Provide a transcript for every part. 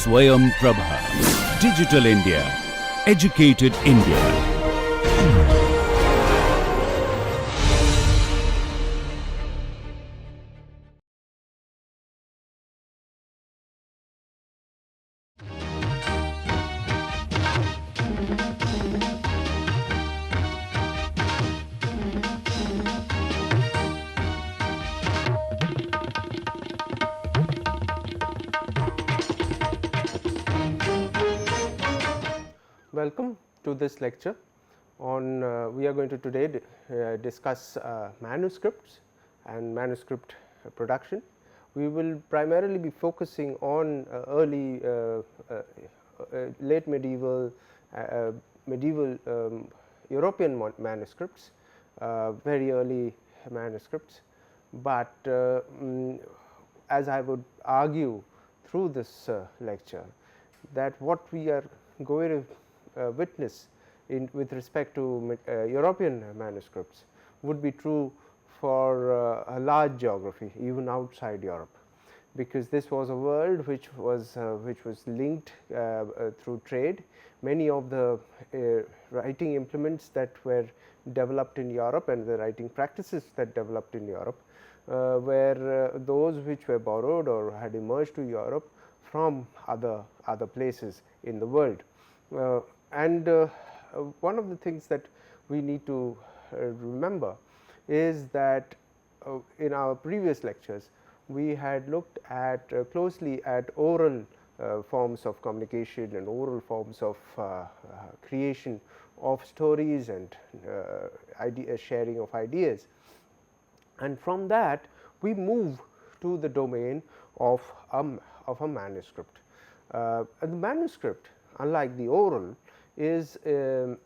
Swayam Prabha. Digital India. Educated India. Welcome to this lecture on we are going to today discuss manuscripts and manuscript production. We will primarily be focusing on early late medieval European manuscripts, very early manuscripts, but as I would argue through this lecture, that what we are going to witness with respect to European manuscripts would be true for a large geography, even outside Europe, because this was a world which was linked through trade. Many of the writing implements that were developed in Europe and the writing practices that developed in Europe were those which were borrowed or had emerged to Europe from other places in the world. And one of the things that we need to remember is that in our previous lectures we had looked at closely at oral forms of communication and oral forms of creation of stories and sharing of ideas, and from that we move to the domain of a manuscript. And the manuscript, unlike the oral, is a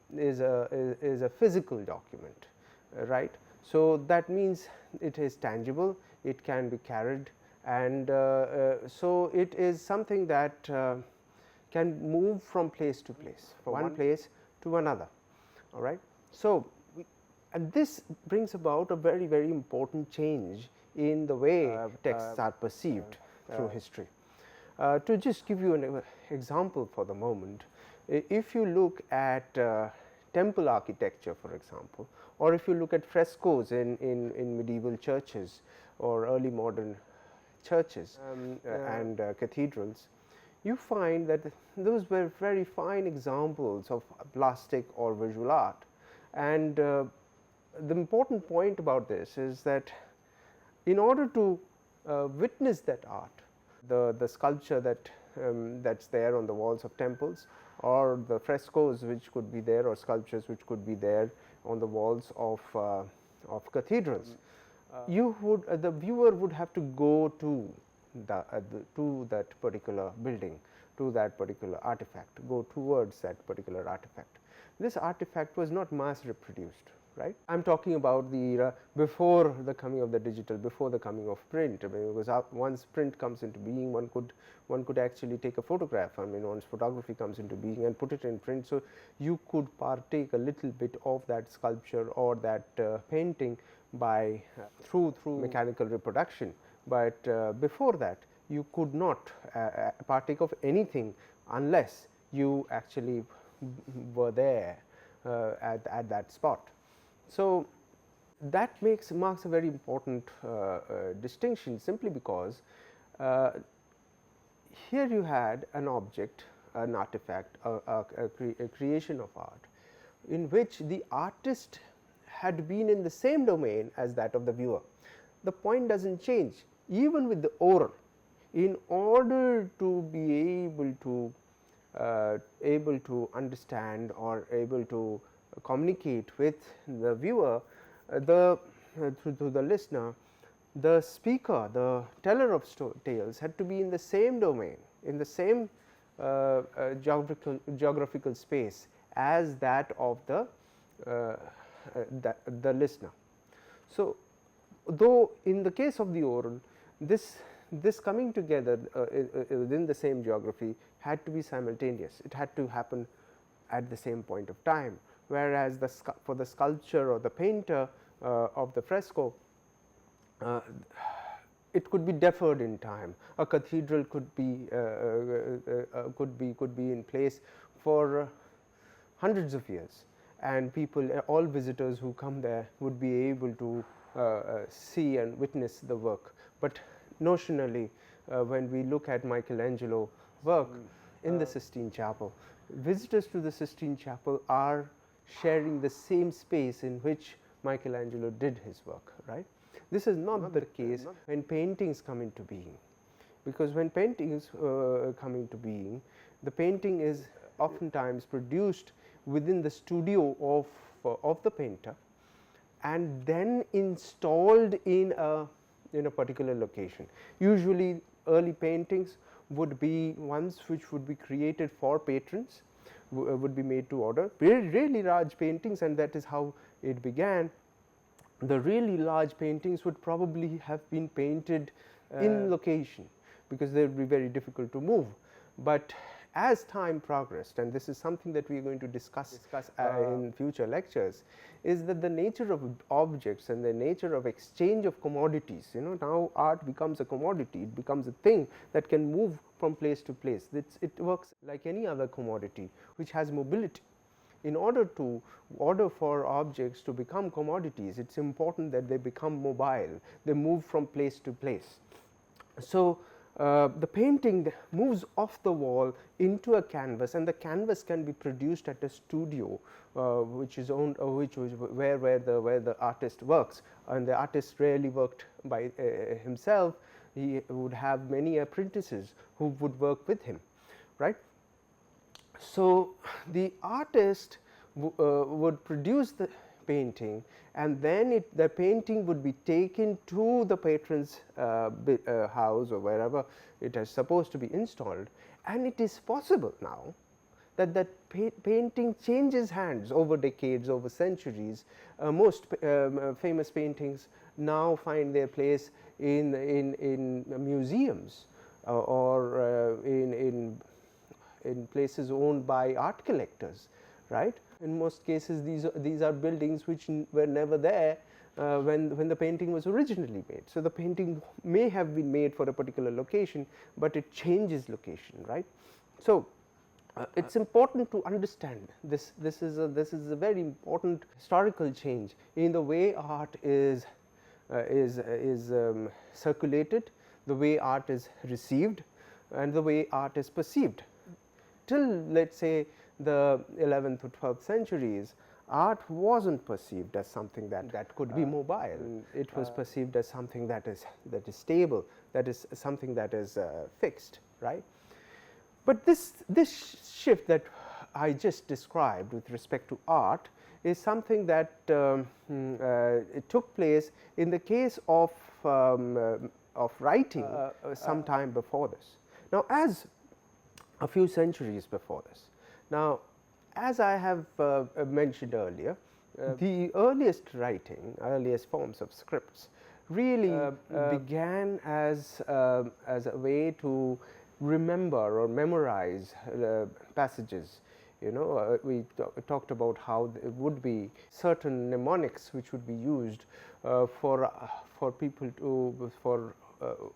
physical document, right. So, that means it is tangible, it can be carried, and so it is something that can move from place to place, from one place to another, all right. So, and this brings about a very, very important change in the way texts are perceived through history. To just give you an example for the moment, if you look at temple architecture, for example, or if you look at frescoes in medieval churches or early modern churches and cathedrals, you find that those were very fine examples of plastic or visual art. And the important point about this is that in order to witness that art, the sculpture that's there on the walls of temples, or the frescoes which could be there, or sculptures which could be there on the walls of cathedrals, the viewer would have to go to that particular building, to that particular artifact, go towards that particular artifact. This artifact was not mass reproduced, right. I am talking about the before the coming of the digital, before the coming of print. I mean, because once print comes into being, one could actually take a photograph. I mean, once photography comes into being and put it in print, so you could partake a little bit of that sculpture or that painting by through mechanical reproduction. But before that, you could not partake of anything unless you actually were there at that spot. So, that marks a very important distinction, simply because here you had an object, an artifact, a creation of art, in which the artist had been in the same domain as that of the viewer. The point does not change. Even with the oral, in order to be able to understand or able to communicate with the viewer, to the listener, the speaker, the teller of tales, had to be in the same domain, in the same geographical space as that of the listener. So, though in the case of the oral, this coming together within the same geography had to be simultaneous, it had to happen at the same point of time, whereas for the sculpture or the painter of the fresco, it could be deferred in time. A cathedral could be in place for hundreds of years, and people, all visitors who come there would be able to see and witness the work. But notionally, when we look at Michelangelo work in the Sistine Chapel, visitors to the Sistine Chapel are sharing the same space in which Michelangelo did his work, right? This is not the case when paintings come into being, because when paintings come into being, the painting is oftentimes produced within the studio of the painter, and then installed in a particular location. Usually early paintings would be ones which would be created for patrons, would be made to order, really large paintings, and that is how it began. The really large paintings would probably have been painted in location, because they would be very difficult to move. But as time progressed, and this is something that we are going to discuss in future lectures, is that the nature of objects and the nature of exchange of commodities, now art becomes a commodity, it becomes a thing that can move from place to place. It works like any other commodity which has mobility. In order for objects to become commodities, it is important that they become mobile, they move from place to place. So the painting moves off the wall into a canvas, and the canvas can be produced at a studio which is owned, where the artist works, and the artist rarely worked by himself. He would have many apprentices who would work with him, right? So the artist would produce the painting, and then the painting would be taken to the patron's house or wherever it is supposed to be installed, and it is possible now that painting changes hands over decades, over centuries. Most famous paintings now find their place in museums or in places owned by art collectors, right? In most cases, these are buildings which were never there when the painting was originally made. So the painting may have been made for a particular location, but it changes location, right? So it's important to understand this. This is a very important historical change in the way art is circulated, the way art is received, and the way art is perceived. Till, let us say, the 11th or 12th centuries, art was not perceived as something that could be mobile. It was perceived as something that is stable, that is something that is fixed, right? But this shift that I just described with respect to art is something that it took place in the case of writing some time before this. Now, as a few centuries before this. Now, as I have mentioned earlier, the earliest writing, earliest forms of scripts really began as a way to remember or memorize passages. We talked about how there would be certain mnemonics which would be used for people for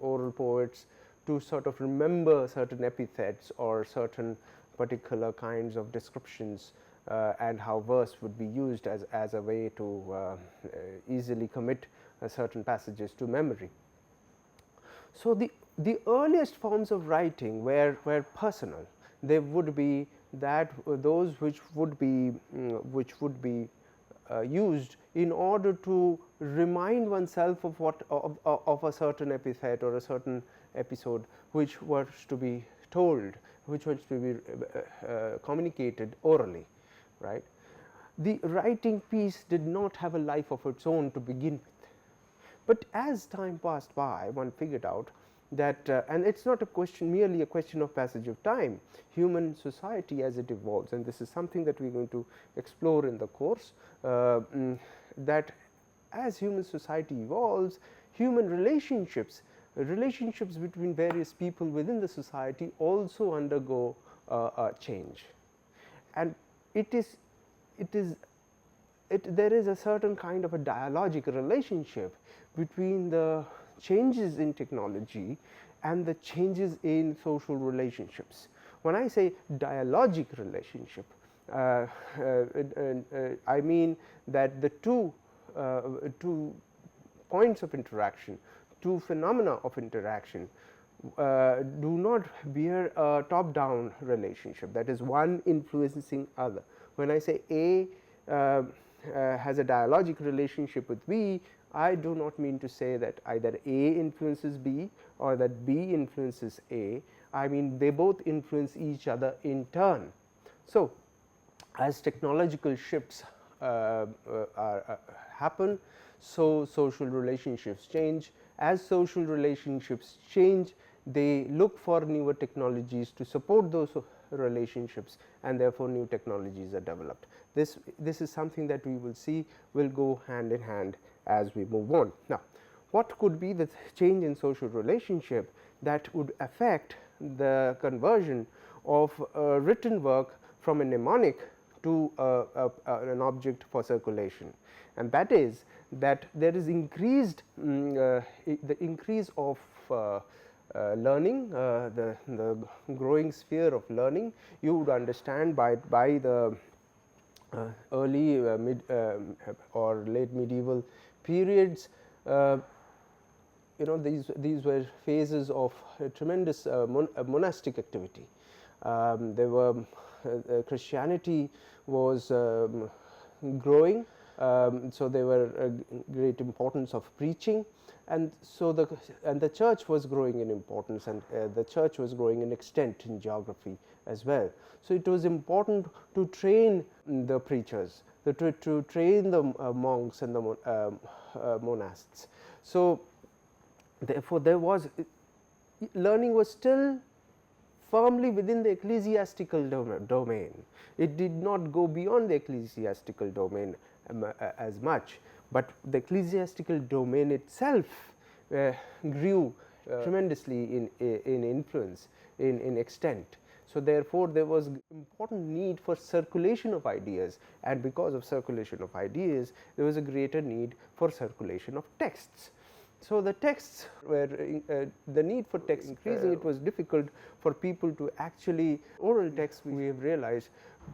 oral poets to sort of remember certain epithets or certain particular kinds of descriptions, and how verse would be used as a way to easily commit certain passages to memory. So the earliest forms of writing were personal. They would be those which would be used in order to remind oneself of a certain epithet or a certain episode which was to be told, which was to be communicated orally, right? The writing piece did not have a life of its own to begin with, but as time passed by, one figured out that and it is not merely a question of passage of time. Human society as it evolves, and this is something that we are going to explore in the course, that as human society evolves, human relationships between various people within the society also undergo a change, and there is a certain kind of a dialogic relationship between the changes in technology and the changes in social relationships. When I say dialogic relationship, I mean that the two points of interaction, two phenomena of interaction do not bear a top down relationship, that is one influencing other. When I say A has a dialogic relationship with B, I do not mean to say that either A influences B or that B influences A. I mean they both influence each other in turn. As technological shifts happen, so social relationships change. As social relationships change, they look for newer technologies to support those relationships, and therefore new technologies are developed. This is something that we will see will go hand in hand as we move on. Now, what could be the change in social relationship that would affect the conversion of written work from a mnemonic to an object for circulation? And that is that there is increased the increase of learning, the growing sphere of learning. You would understand by the early mid or late medieval periods, these were phases of tremendous monastic activity. There were Christianity was growing, so there were great importance of preaching, and so the church was growing in importance, and the church was growing in extent in geography as well. So it was important to train the preachers, to train the monks and the monasts. So therefore there was learning was still firmly within the ecclesiastical domain. It did not go beyond the ecclesiastical domain as much, but the ecclesiastical domain itself grew tremendously in influence, in extent. So therefore there was important need for circulation of ideas, and because of circulation of ideas there was a greater need for circulation of texts. So the texts were the need for text increasing. It was difficult for people to actually, oral texts we have realized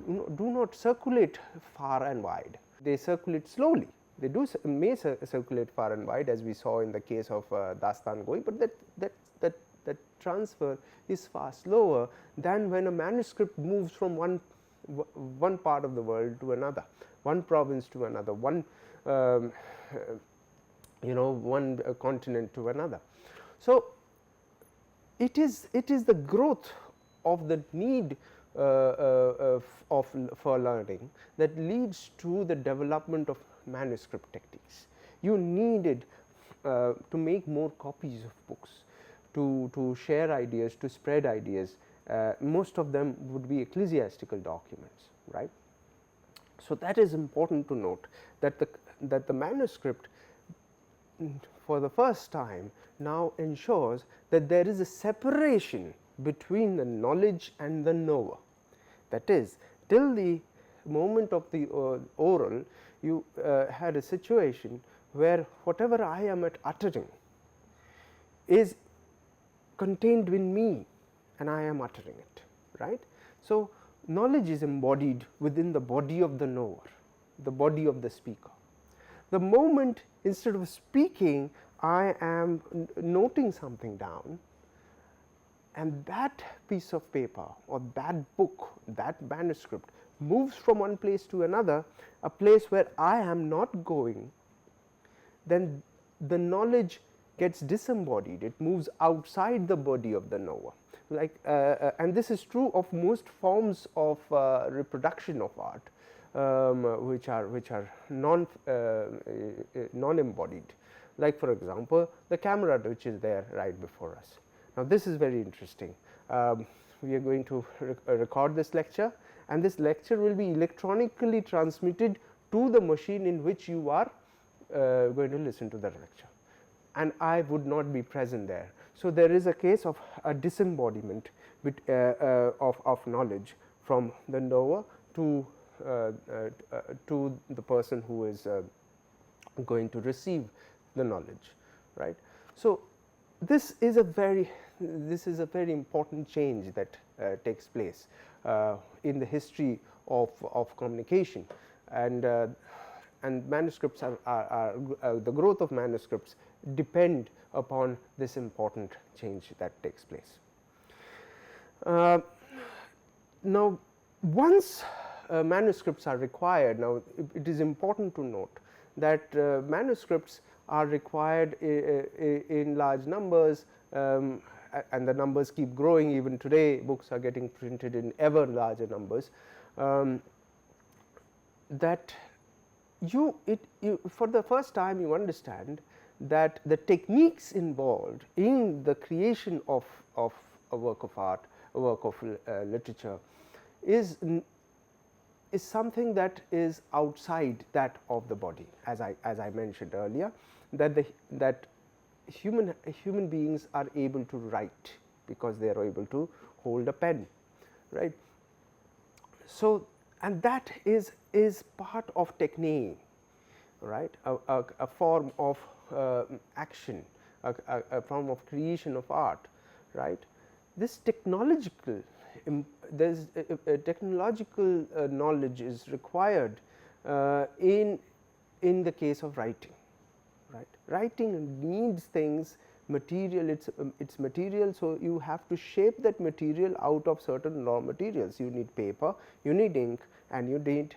do not circulate far and wide. They circulate slowly. They may circulate far and wide, as we saw in the case of Dastan Goi, but that transfer is far slower than when a manuscript moves from one part of the world to another, one province to another, one continent to another. So it is the growth of the need for learning that leads to the development of manuscript techniques. You needed to make more copies of books, to share ideas, to spread ideas. Most of them would be ecclesiastical documents, right? So that is important to note, that the manuscript for the first time now ensures that there is a separation between the knowledge and the knower. That is, till the moment of the oral, you had a situation where whatever I am uttering is contained in me and I am uttering it, right. So knowledge is embodied within the body of the knower, the body of the speaker. The moment, instead of speaking, I am noting something down, and that piece of paper or that book, that manuscript moves from one place to another, a place where I am not going, then the knowledge gets disembodied. It moves outside the body of the knower. Like, and this is true of most forms of reproduction of art, which are non-embodied. Like, for example, the camera which is there right before us. Now, this is very interesting. We are going to record this lecture, and this lecture will be electronically transmitted to the machine in which you are going to listen to the lecture, and I would not be present there. So there is a case of a disembodiment of knowledge from the knower to the person who is going to receive the knowledge, right. So, this is a very important change that takes place in the history of communication, and manuscripts are the growth of manuscripts depend upon this important change that takes place. Now, once manuscripts are required, now it is important to note that manuscripts are required in large numbers, and the numbers keep growing. Even today books are getting printed in ever larger numbers. That you for the first time you understand that the techniques involved in the creation of a work of art, a work of literature is something that is outside that of the body, as I mentioned earlier, that human beings are able to write because they are able to hold a pen, right. So, and that is part of technique, right, a form of action, a form of creation of art, right. This technological technological knowledge is required in the case of writing, right. Writing needs things, material, it's material. So, you have to shape that material out of certain raw materials. You need paper, you need ink, and you need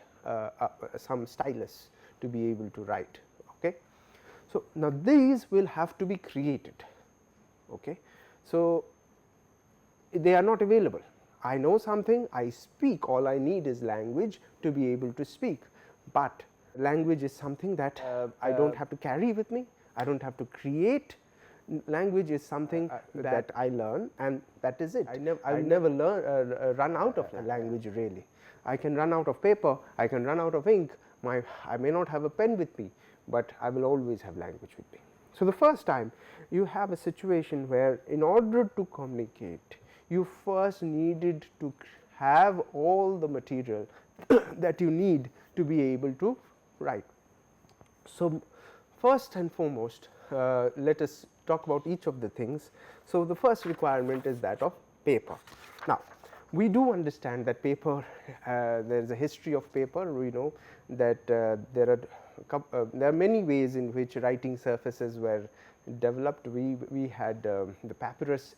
some stylus to be able to write. Okay. So, now these will have to be created. Okay. So, they are not available. I know something, I speak, all I need is language to be able to speak, but language is something that I do not have to carry with me, I do not have to create. Language is something that I learn, and that is it. I never learn run out of language really. I can run out of paper, I can run out of ink, I may not have a pen with me, but I will always have language with me. So, the first time you have a situation where in order to communicate, you first needed to have all the material that you need to be able to write. So, first and foremost, let us talk about each of the things. So, the first requirement is that of paper. Now, we do understand that paper, there is a history of paper. We know that there are many ways in which writing surfaces were developed. We had the papyrus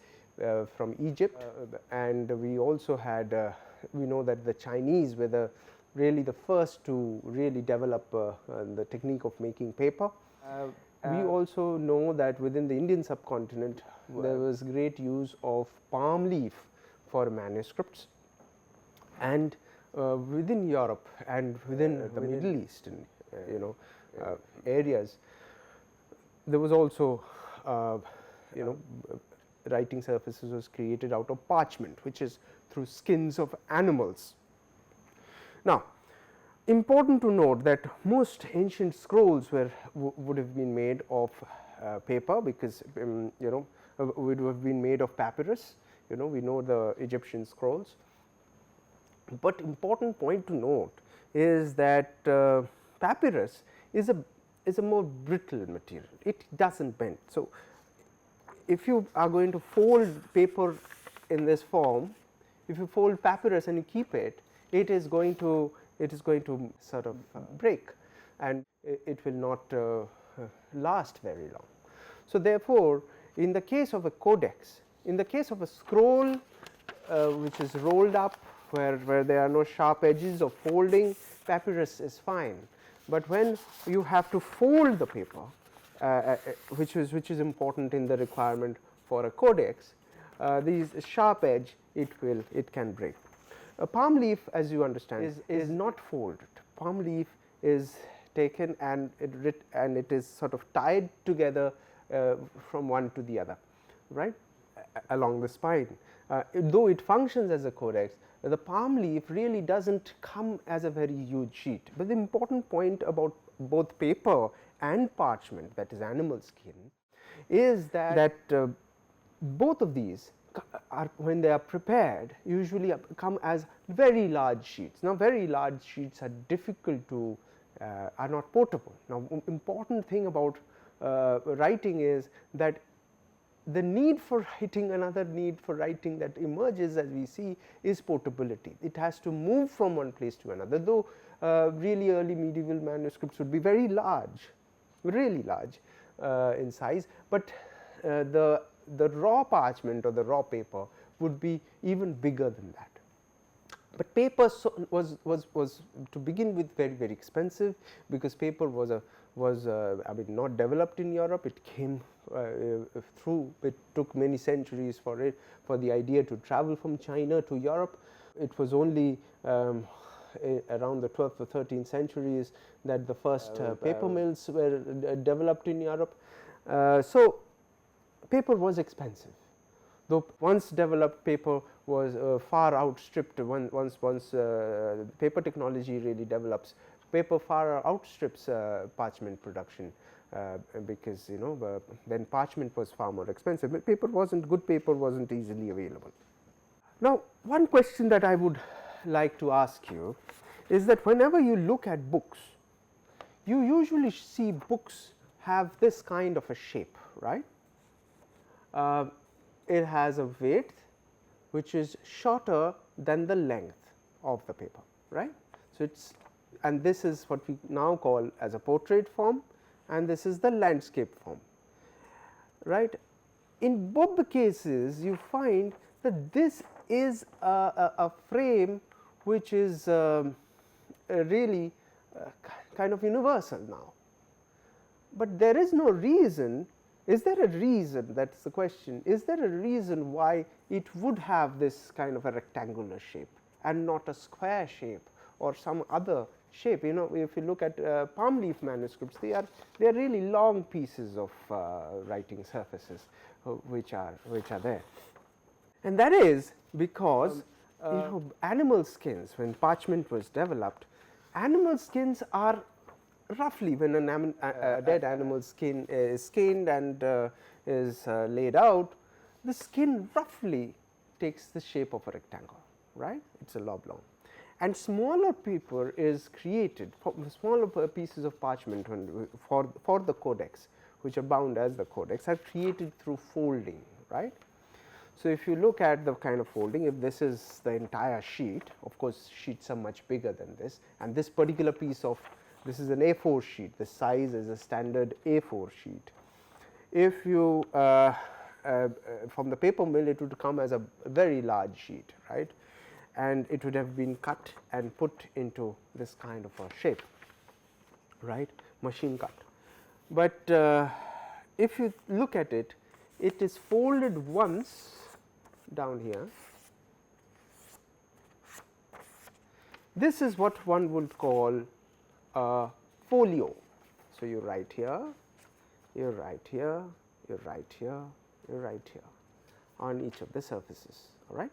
from Egypt, and we also had we know that the Chinese were really the first to really develop the technique of making paper. We also know that within the Indian subcontinent there was great use of palm leaf for manuscripts, and within Europe and within the Middle Eastern areas there was also writing surfaces was created out of parchment, which is through skins of animals. Now, important to note that most ancient scrolls would have been made of paper, because would have been made of papyrus. We know the Egyptian scrolls, but important point to note is that papyrus is a more brittle material. It does not bend. So, if you are going to fold paper in this form, if you fold papyrus and you keep it, it is going to sort of break, and it will not last very long. So, therefore, in the case of a codex, in the case of a scroll which is rolled up, where there are no sharp edges of folding, papyrus is fine. But when you have to fold the paper, which is important in the requirement for a codex, these sharp edge, it can break. A palm leaf, as you understand, is not folded. Palm leaf is taken and it is sort of tied together from one to the other, right, along the spine. Though it functions as a codex, the palm leaf really does not come as a very huge sheet. But the important point about both paper and parchment, that is animal skin, is that both of these are, when they are prepared, usually come as very large sheets. Now, very large sheets are difficult to are not portable. Now, important thing about writing is that the need for writing, another need for writing that emerges as we see is portability. It has to move from one place to another, though really early medieval manuscripts would be very large, really large in size, but the raw parchment or the raw paper would be even bigger than that. But paper was to begin with very expensive, because paper was I mean, not developed in Europe. It came through, it took many centuries for the idea to travel from China to Europe. It was only around the 12th or 13th centuries that the first paper mills were developed in Europe. So paper was expensive, though once developed paper was far outstripped. Once paper technology really develops, paper far outstrips parchment production, because then parchment was far more expensive, but good paper wasn't easily available. Now, one question that I would like to ask you is that whenever you look at books, you usually see books have this kind of a shape, right? It has a width which is shorter than the length of the paper, right? So it's, and this is what we now call as a portrait form, and this is the landscape form, right? In both the cases, you find that this is a frame which is really kind of universal now. But there is no reason. Is there a reason? That is the question. Is there a reason why it would have this kind of a rectangular shape and not a square shape or some other shape? If you look at palm leaf manuscripts, they are really long pieces of writing surfaces which are there, and that is because animal skins, when parchment was developed, animal skins are roughly, when a dead animal skin is skinned and is laid out, the skin roughly takes the shape of a rectangle, right? It is a oblong. And smaller paper is created, smaller pieces of parchment for the codex, which are bound as the codex, are created through folding, right? So, if you look at the kind of folding, if this is the entire sheet, of course, sheets are much bigger than this, and this particular piece of, this is an A4 sheet, the size is a standard A4 sheet. If you from the paper mill, it would come as a very large sheet, right, and it would have been cut and put into this kind of a shape, right, machine cut. But if you look at it, it is folded once down here. This is what one would call a folio. So, you write here, you write here, you write here, you write here on each of the surfaces, all right.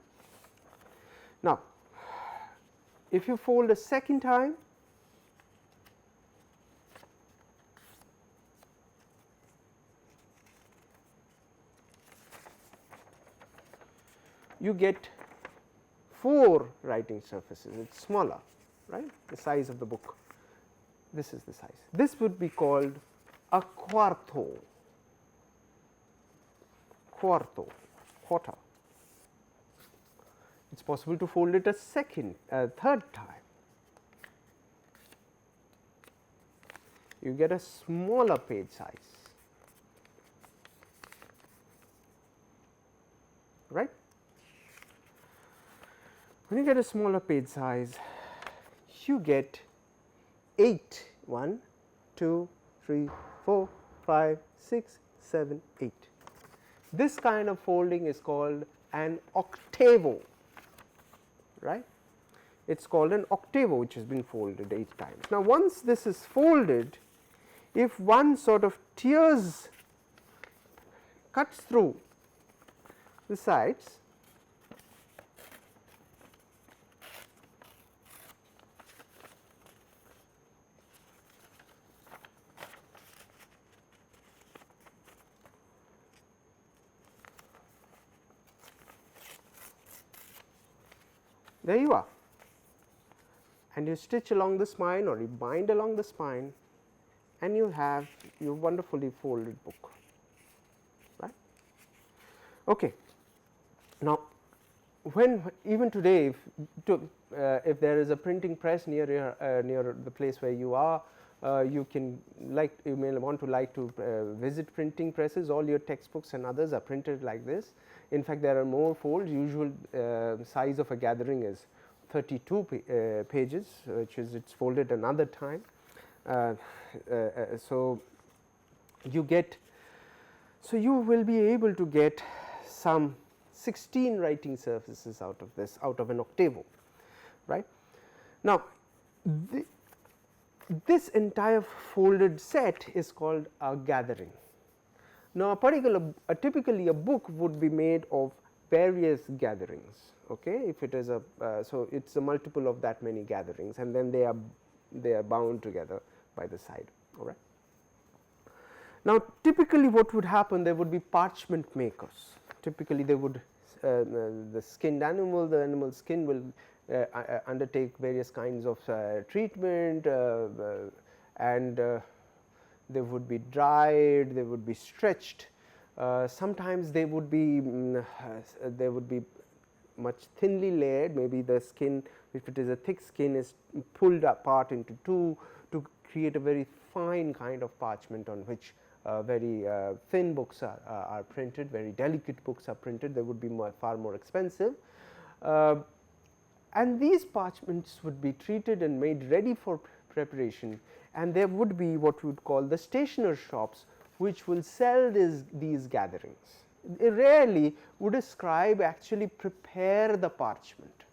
Now, if you fold a second time, you get 4 writing surfaces. It is smaller, right, the size of the book. This is the size. This would be called a quarto, quarter. It is possible to fold it a third time. You get a smaller page size, right. When you get a smaller page size, you get 8, 1, 2, 3, 4, 5, 6, 7, 8. This kind of folding is called an octavo, right. It is called an octavo, which has been folded 8 times. Now, once this is folded, if one sort of cuts through the sides, there you are, and you stitch along the spine or you bind along the spine, and you have your wonderfully folded book, right. Okay. Now, when even today, if there is a printing press near the place where you are, you may want to visit printing presses. All your textbooks and others are printed like this. In fact, there are more folds. Usual size of a gathering is 32 pages, which is it's folded another time. So you will be able to get some 16 writing surfaces out of this, out of an octavo, right. Now, this entire folded set is called a gathering. Now, typically a book would be made of various gatherings. Okay, if it is so it's a multiple of that many gatherings, and then they are bound together by the side. All right. Now, typically what would happen, there would be parchment makers. Typically they would the skinned animal, the animal skin will undertake various kinds of treatment, and they would be dried, they would be stretched. Sometimes they would be much thinly layered. Maybe the skin, if it is a thick skin, is pulled apart into two to create a very fine kind of parchment on which very thin books are printed, very delicate books are printed. They would be far more expensive, and these parchments would be treated and made ready for preparation, and there would be what we would call the stationer shops, which will sell these gatherings. Rarely would a scribe actually prepare the parchment,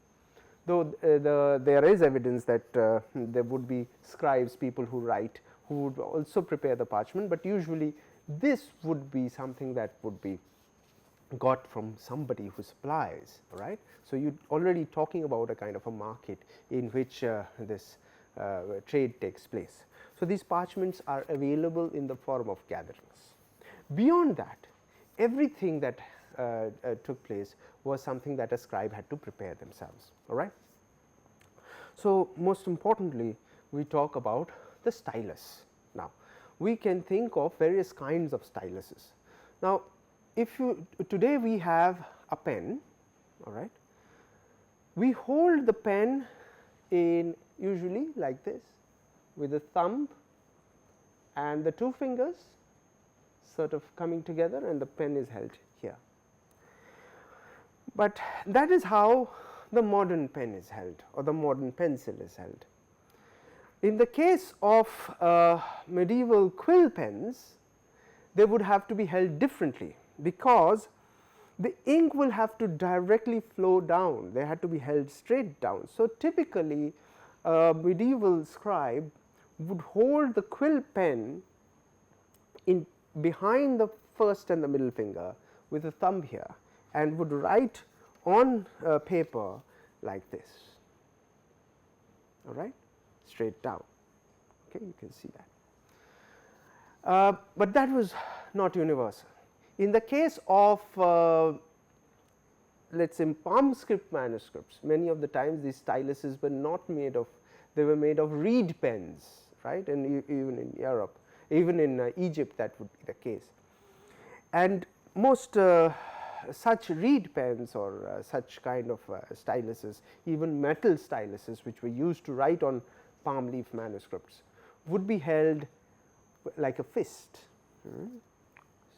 though there is evidence that there would be scribes, people who write, who would also prepare the parchment, but usually this would be something that would be got from somebody who supplies, right. So, you are already talking about a kind of a market in which this trade takes place. So, these parchments are available in the form of gatherings. Beyond that, everything that took place was something that a scribe had to prepare themselves. All right. So, most importantly, we talk about the stylus. Now, we can think of various kinds of styluses. Now, today we have a pen, all right. We hold the pen in usually like this, with the thumb and the two fingers sort of coming together, and the pen is held here. But that is how the modern pen is held, or the modern pencil is held. In the case of medieval quill pens, they would have to be held differently, because the ink will have to directly flow down. They had to be held straight down. So, typically a medieval scribe would hold the quill pen in behind the first and the middle finger with the thumb here, and would write on paper like this, all right, straight down. Okay, you can see that. But that was not universal. In the case of let us say manuscript manuscripts, many of the times these styluses were not made of, they were made of reed pens, right, and even in Europe, even in Egypt, that would be the case. And most such reed pens or such kind of styluses, even metal styluses which were used to write on palm leaf manuscripts, would be held like a fist.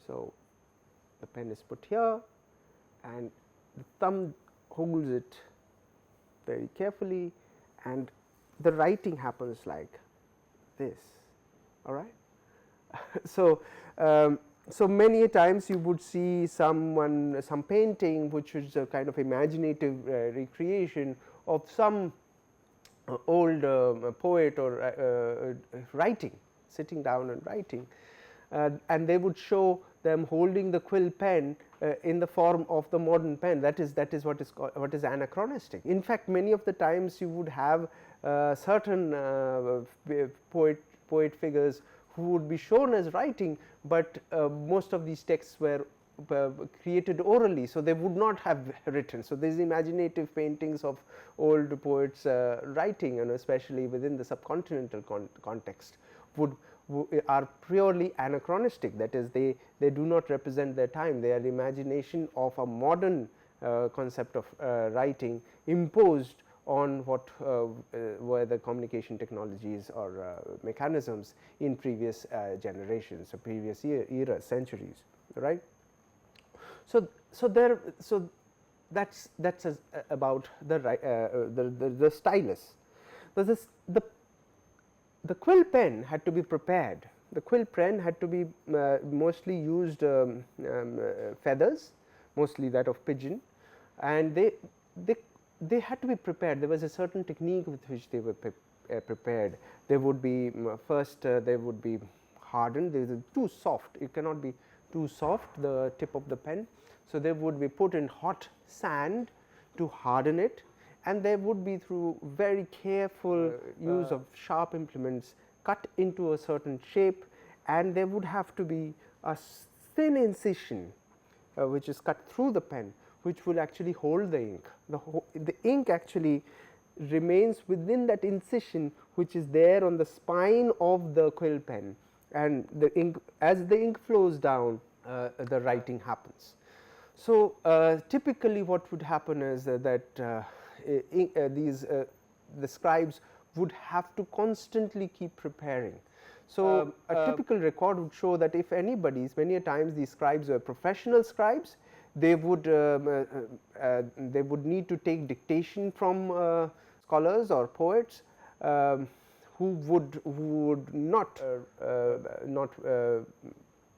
So, the pen is put here, and the thumb holds it very carefully, and the writing happens like this, all right. So, so many a times you would see some painting which is a kind of imaginative recreation of some old poet or writing, sitting down and writing, and they would show them holding the quill pen in the form of the modern pen. That is what is anachronistic. In fact, many of the times you would have certain poet figures who would be shown as writing, but most of these texts were created orally, so they would not have written. So, these imaginative paintings of old poets writing, and especially within the subcontinental context, would are purely anachronistic, that is they do not represent their time, they are imagination of a modern concept of writing imposed on what were the communication technologies or mechanisms in previous generations or previous eras, centuries, right. So that's about the stylus. The quill pen had to be prepared. The quill pen had to be mostly used feathers, mostly that of pigeon, and they had to be prepared. There was a certain technique with which they were prepared. They would be first they would be hardened. They were too soft. It cannot be too soft, the tip of the pen. So they would be put in hot sand to harden it, and they would be through very careful use of sharp implements cut into a certain shape, and there would have to be a thin incision which is cut through the pen, which will actually hold the ink. The ink actually remains within that incision which is there on the spine of the quill pen, and the ink, as the ink flows down, the writing happens. So typically what would happen is that the scribes would have to constantly keep preparing. So a typical record would show that if anybody, many a times these scribes were professional scribes, they would need to take dictation from scholars or poets who would not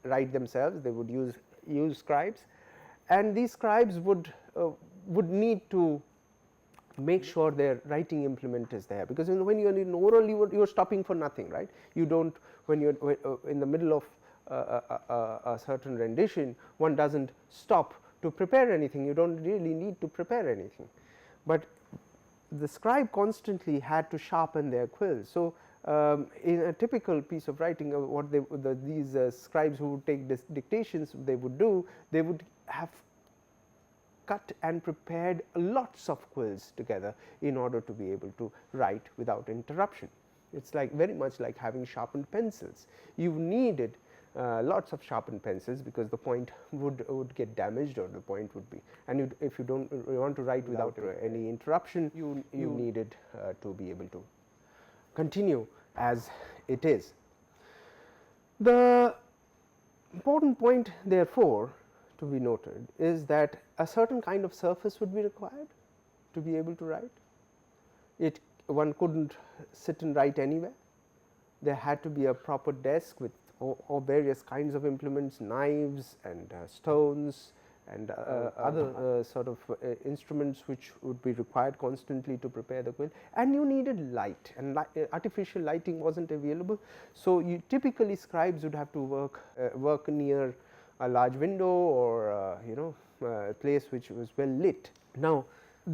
write themselves. They would use scribes, and these scribes would need to make sure their writing implement is there, because when you are in oral, you are stopping for nothing, right. You don't, when you are in the middle of a certain rendition, one does not stop to prepare anything. You do not really need to prepare anything, but the scribe constantly had to sharpen their quill. So in a typical piece of writing, what these scribes who would take dictations, they would do, they would have cut and prepared lots of quills together in order to be able to write without interruption. It is like very much like having sharpened pencils. You needed lots of sharpened pencils, because the point would get damaged, or the point would be, and if you don't want to write without any interruption, you needed to be able to continue as it is. The important point, therefore, to be noted is that a certain kind of surface would be required to be able to write. One could not sit and write anywhere. There had to be a proper desk with all various kinds of implements, knives and stones and other sort of instruments which would be required constantly to prepare the quill, and you needed light, and artificial lighting was not available. So typically scribes would have to work near a large window, or a place which was well lit. Now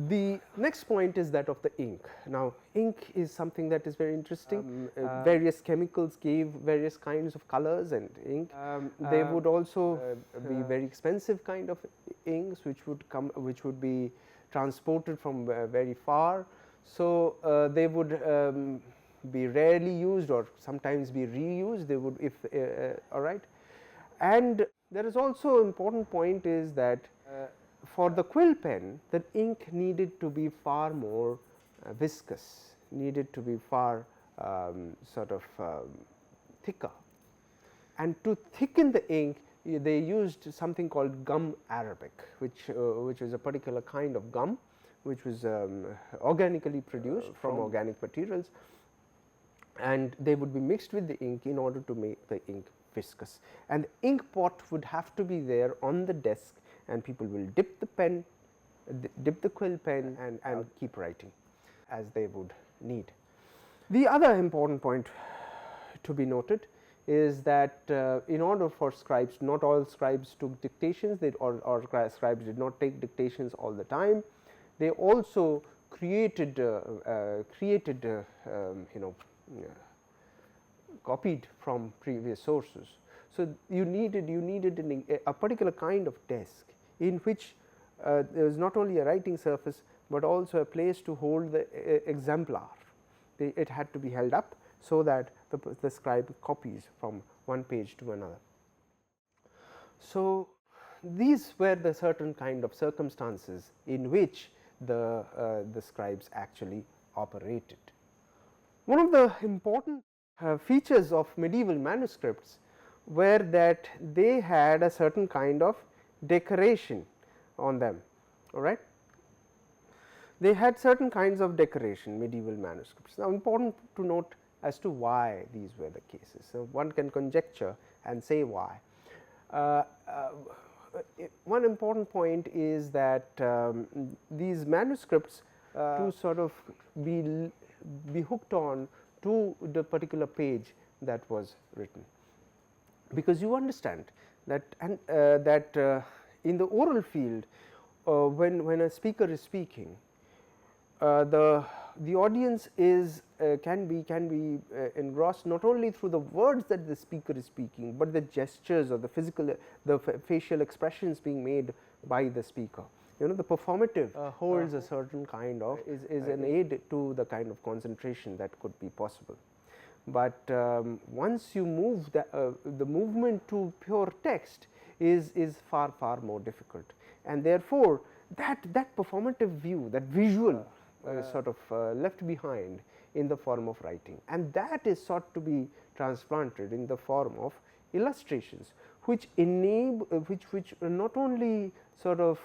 the next point is that of the ink. Now ink is something that is very interesting. Various chemicals gave various kinds of colors and ink. They would also be very expensive kind of inks which would be transported from very far. So they would be rarely used, or sometimes be reused. They would, if all right. And there is also an important point is that for the quill pen, the ink needed to be far more viscous, needed to be far thicker, and to thicken the ink they used something called gum arabic, which is a particular kind of gum which was organically produced from organic materials, and they would be mixed with the ink in order to make the ink viscous. And the ink pot would have to be there on the desk, and people will dip the pen, dip the quill pen, and keep writing as they would need. The other important point to be noted is that in order for scribes, not all scribes took dictations, or scribes did not take dictations all the time. They also created copied from previous sources. So you needed a particular kind of desk in which there was not only a writing surface, but also a place to hold the exemplar. It had to be held up so that the scribe copies from one page to another. So, these were the certain kind of circumstances in which the scribes actually operated. One of the important features of medieval manuscripts were that they had a certain kind of decoration on them, all right. They had certain kinds of decoration, medieval manuscripts. Now, important to note as to why these were the cases. So, one can conjecture and say why. One important point is that these manuscripts to sort of be hooked on to the particular page that was written, because you understand that in the oral field, when a speaker is speaking, the audience is can be engrossed not only through the words that the speaker is speaking, but the gestures or the physical facial expressions being made by the speaker. You know, the performative holds a certain kind of is an aid to the kind of concentration that could be possible. But once you move the movement to pure text is far more difficult, and therefore that performative view, that visual sort of left behind in the form of writing, and that is sought to be transplanted in the form of illustrations, which enable which not only sort of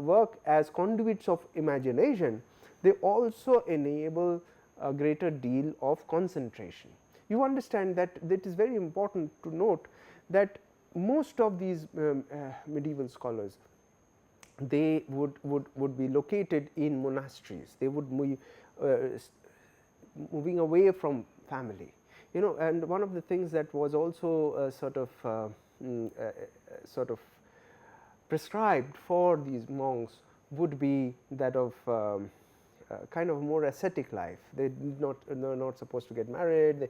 work as conduits of imagination, they also enable a greater deal of concentration. You understand that it is very important to note that most of these medieval scholars, they would be located in monasteries. They would be moving away from family, you know, and one of the things that was also sort of prescribed for these monks would be that of kind of more ascetic life. They are not supposed to get married, they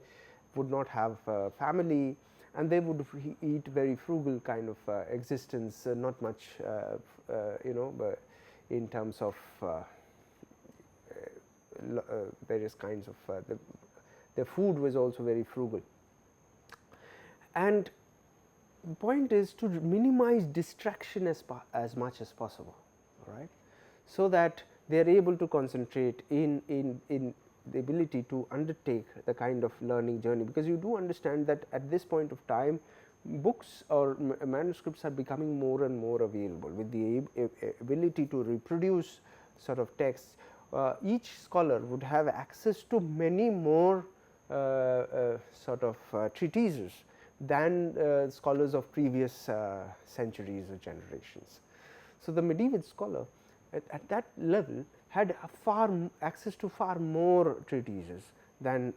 would not have family, and they would eat very frugal kind of existence, not much you know, in terms of various kinds of their food was also very frugal. And the point is to minimize distraction as much as possible, all right, so that they are able to concentrate in the ability to undertake the kind of learning journey, because you do understand that at this point of time books or manuscripts are becoming more and more available with the ability to reproduce sort of texts. Each scholar would have access to many more sort of treatises than scholars of previous centuries or generations. So, the medieval scholar at that level had access to far more treatises than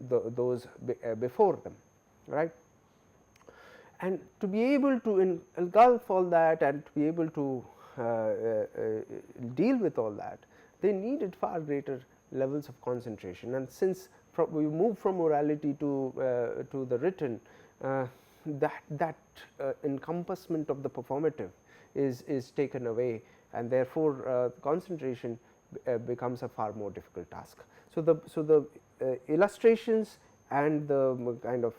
those before them, right. And to be able to engulf all that and to be able to deal with all that, they needed far greater levels of concentration. And since we move from orality to the written, that encompassment of the performative is taken away, and therefore concentration becomes a far more difficult task. So, the illustrations and the kind of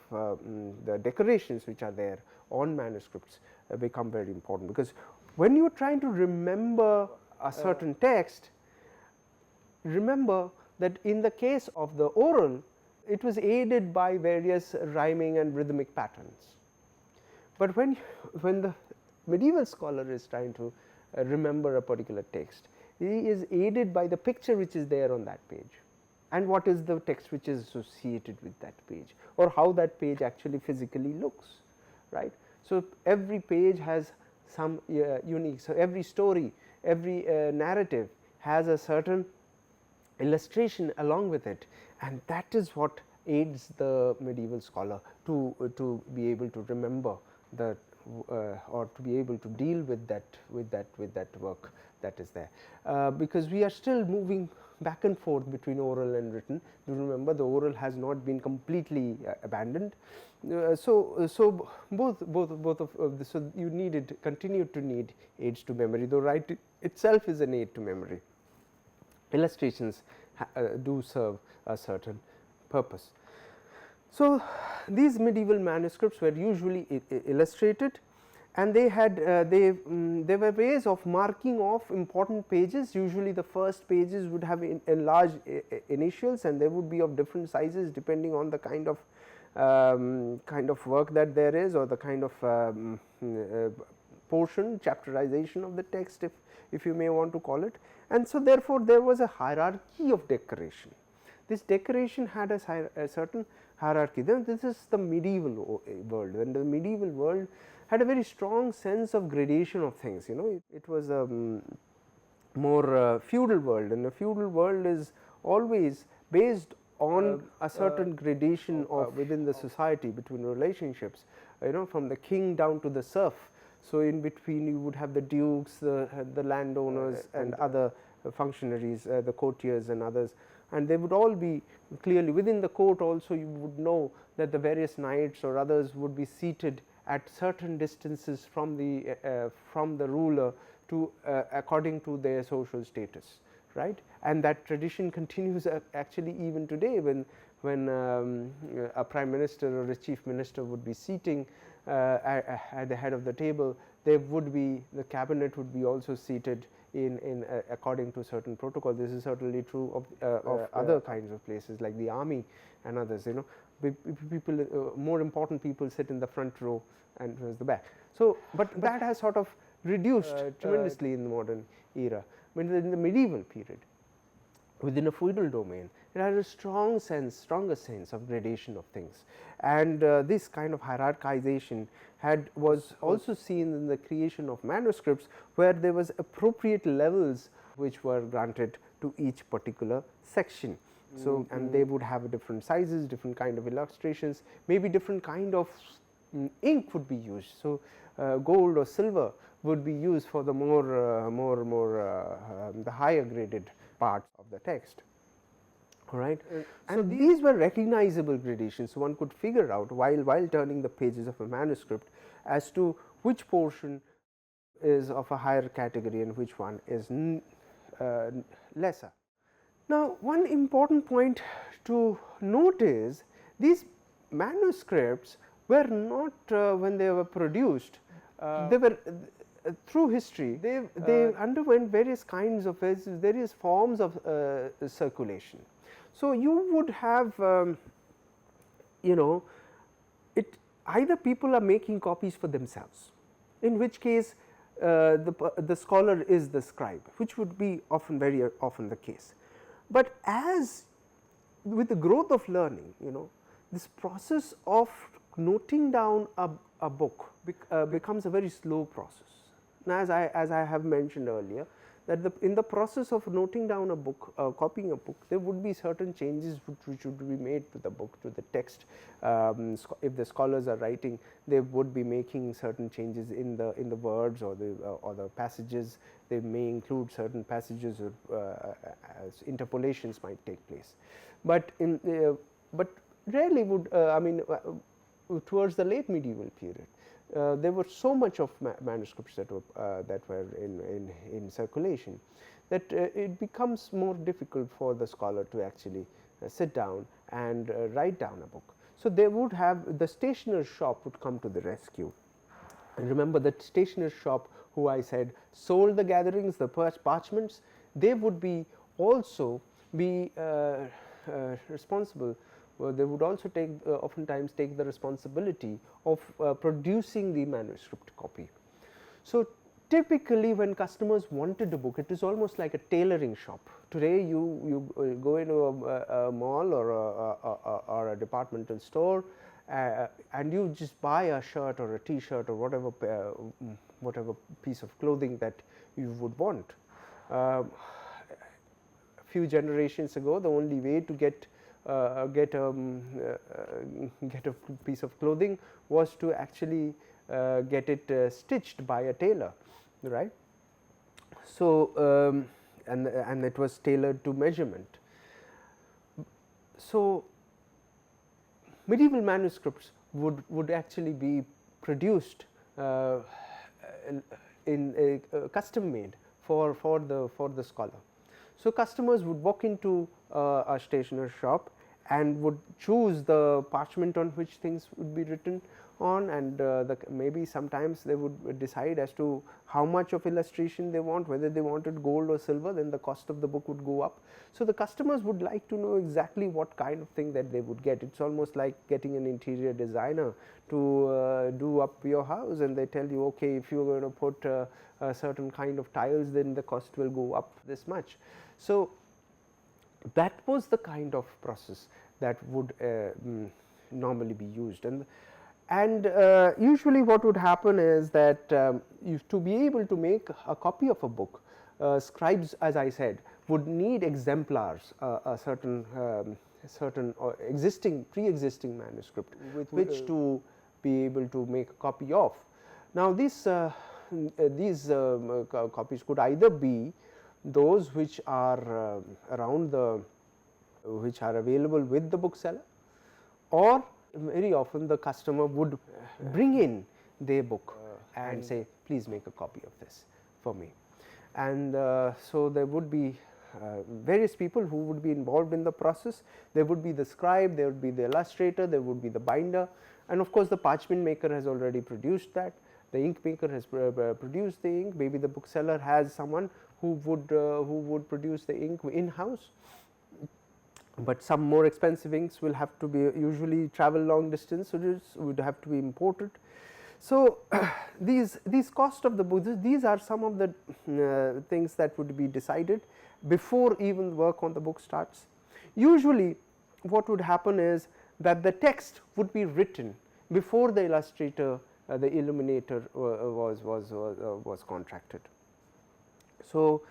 the decorations which are there on manuscripts become very important, because when you are trying to remember a certain text, remember that in the case of the oral, it was aided by various rhyming and rhythmic patterns. But when the medieval scholar is trying to remember a particular text, he is aided by the picture which is there on that page, and what is the text which is associated with that page, or how that page actually physically looks, right. So, every page has some unique, so every story, every narrative has a certain illustration along with it, and that is what aids the medieval scholar to be able to remember the or to be able to deal with that work that is there, because we are still moving back and forth between oral and written. Do remember, the oral has not been completely abandoned. So both of this, so you continue to need aids to memory, though writing itself is an aid to memory. Illustrations do serve a certain purpose. So, these medieval manuscripts were usually illustrated, and they had there were ways of marking off important pages. Usually the first pages would have large initials, and they would be of different sizes depending on the kind of work that there is, or the kind of portion, chapterization of the text, if you may want to call it. And so therefore there was a hierarchy of decoration. This decoration had a certain hierarchy. Then this is the medieval world, and the medieval world had a very strong sense of gradation of things. It was a more feudal world, and the feudal world is always based on a certain gradation of within the society, between relationships, from the king down to the serf. So in between you would have the dukes, the landowners, and other functionaries, the courtiers and others, and they would all be clearly within the court. Also you would know that the various knights or others would be seated at certain distances from the ruler to according to their social status, right. And that tradition continues actually even today, when a prime minister or a chief minister would be seating at the head of the table, there would be the cabinet would be also seated in according to certain protocol. This is certainly true of other kinds of places like the army and others. People, more important people sit in the front row and towards the back. So, but that has sort of reduced tremendously in the modern era. When in the medieval period, within a feudal domain, it had a stronger sense of gradation of things, and this kind of hierarchization was also seen in the creation of manuscripts, where there was appropriate levels which were granted to each particular section. So, and they would have different sizes, different kind of illustrations, maybe different kind of ink would be used. So, gold or silver would be used for the the higher graded parts of the text. All right. And so these were recognizable gradations. So one could figure out while turning the pages of a manuscript as to which portion is of a higher category and which one is lesser. Now, one important point to note is these manuscripts were not when they were produced, they were through history they underwent various kinds of various forms of circulation. So you would have it either people are making copies for themselves, in which case the scholar is the scribe, which would be very often the case. But as with the growth of learning, this process of noting down a book becomes a very slow process. Now, as I have mentioned earlier, that in the process of noting down a book, copying a book, there would be certain changes which would be made to the book, to the text. If the scholars are writing, they would be making certain changes in the words or the passages. They may include certain passages or interpolations might take place, but rarely would towards the late medieval period. There were so much of manuscripts that were in circulation that it becomes more difficult for the scholar to actually sit down and write down a book. So they would have the stationer's shop would come to the rescue. And remember that stationer's shop, who I said sold the gatherings, the parchments, they would be also be responsible. They would also oftentimes take the responsibility of producing the manuscript copy. So typically when customers wanted a book, it is almost like a tailoring shop. Today you go into a mall or a departmental store and you just buy a shirt or a t-shirt or whatever piece of clothing that you would want. A few generations ago, the only way to get a piece of clothing was to actually get it stitched by a tailor, right. So and it was tailored to measurement. So medieval manuscripts would actually be produced in a custom made for the scholar. So customers would walk into a stationer's shop and would choose the parchment on which things would be written on, and maybe sometimes they would decide as to how much of illustration they want, whether they wanted gold or silver, then the cost of the book would go up. So, the customers would like to know exactly what kind of thing that they would get. It is almost like getting an interior designer to do up your house, and they tell you, okay, if you are going to put a certain kind of tiles, then the cost will go up this much. So, that was the kind of process that would normally be used, and usually what would happen is that to be able to make a copy of a book, scribes, as I said, would need exemplars, a certain pre-existing manuscript with which to be able to make a copy of. Now, these copies could either be those which are which are available with the bookseller, or very often the customer would bring in their book and say, please make a copy of this for me. And so there would be various people who would be involved in the process. There would be the scribe, there would be the illustrator, there would be the binder, and of course the parchment maker has already produced that. The ink maker has produced the ink. Maybe the bookseller has someone who would produce the ink in house, but some more expensive inks will have to be usually travel long distance, so it would have to be imported. So, these cost of the books, these are some of the things that would be decided before even work on the book starts. Usually what would happen is that the text would be written before the illustrator, the illuminator was contracted. So,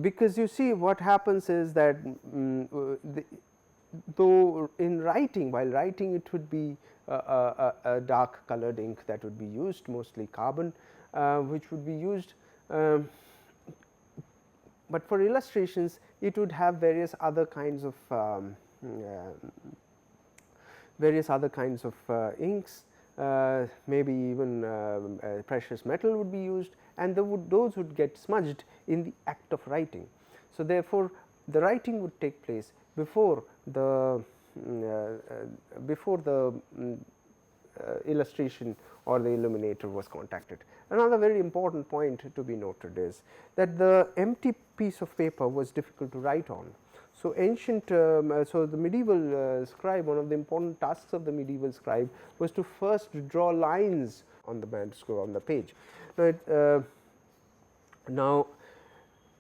because you see what happens is that though in writing, while writing, it would be a dark colored ink that would be used, mostly carbon, which would be used, but for illustrations it would have various other kinds of inks, maybe even precious metal would be used, and those would get smudged in the act of writing. So, therefore, the writing would take place before the illustration or the illuminator was contacted. Another very important point to be noted is that the empty piece of paper was difficult to write on. So, so the medieval scribe, one of the important tasks of the medieval scribe was to first draw lines on the manuscript, on the page. Now,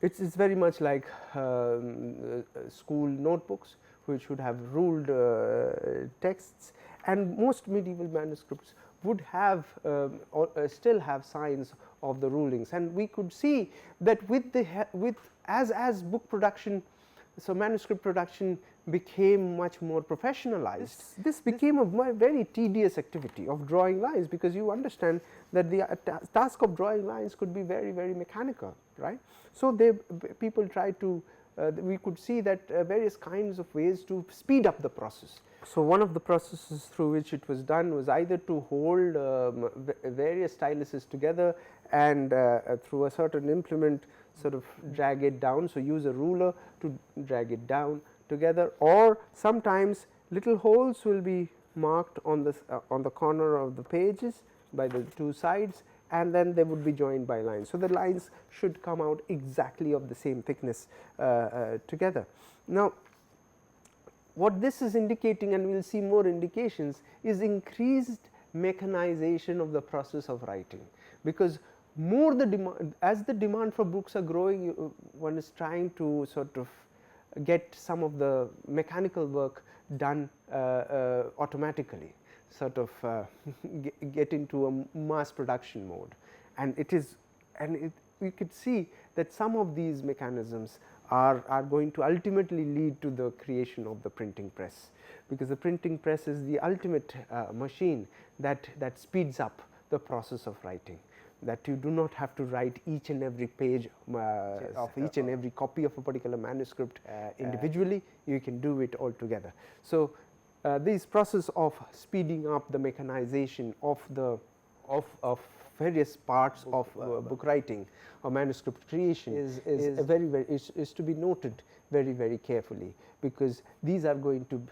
it is very much like school notebooks, which would have ruled texts, and most medieval manuscripts would have still have signs of the rulings, and we could see that as book production, so manuscript production became much more professionalized. This became a very tedious activity of drawing lines, because you understand that the task of drawing lines could be very, very mechanical, right. So, people tried to we could see that various kinds of ways to speed up the process. So, one of the processes through which it was done was either to hold various styluses together and through a certain implement sort of drag it down. So, use a ruler to drag it down together, or sometimes little holes will be marked on the corner of the pages by the two sides, and then they would be joined by lines. So, the lines should come out exactly of the same thickness together. Now, what this is indicating, and we will see more indications, is increased mechanization of the process of writing, because more the demand, as the demand for books are growing, one is trying to sort of get some of the mechanical work done automatically, sort of get into a mass production mode, and we could see that some of these mechanisms are going to ultimately lead to the creation of the printing press, because the printing press is the ultimate machine that speeds up the process of writing, that you do not have to write each and every page of each and every copy of a particular manuscript individually. You can do it all together. So, this process of speeding up the mechanization of various parts of book writing or manuscript creation is to be noted very carefully, because these are going to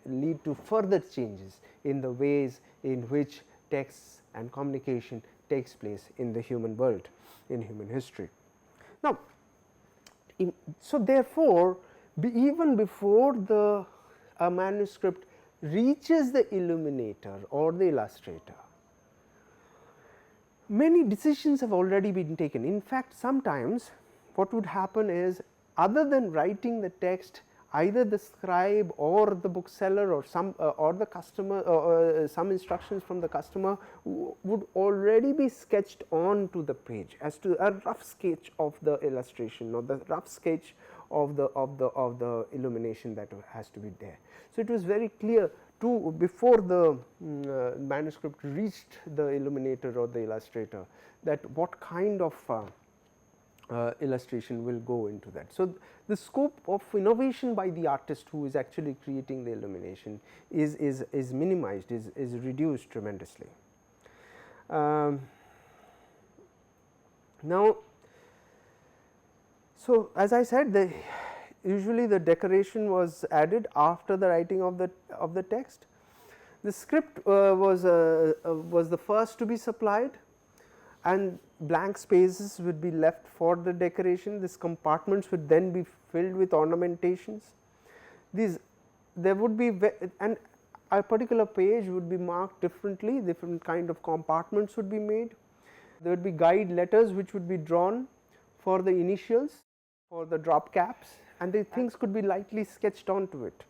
lead to further changes in the ways in which texts and communication takes place in the human world, in human history. Now, so therefore, even before the manuscript reaches the illuminator or the illustrator, many decisions have already been taken. In fact, sometimes what would happen is, other than writing the text, either the scribe or the bookseller or some or the customer, some instructions from the customer would already be sketched onto the page as to a rough sketch of the illustration or the rough sketch of the illumination that has to be there. So, it was very clear before the manuscript reached the illuminator or the illustrator, that what kind of illustration will go into that. So, the scope of innovation by the artist who is actually creating the illumination is minimized, is reduced tremendously. Now, so as I said, usually the decoration was added after the writing of the text. The script was the first to be supplied, and blank spaces would be left for the decoration. These compartments would then be filled with ornamentations. There would be, and a particular page would be marked differently, different kind of compartments would be made. There would be guide letters which would be drawn for the initials, for the drop caps, and the things could be lightly sketched onto it,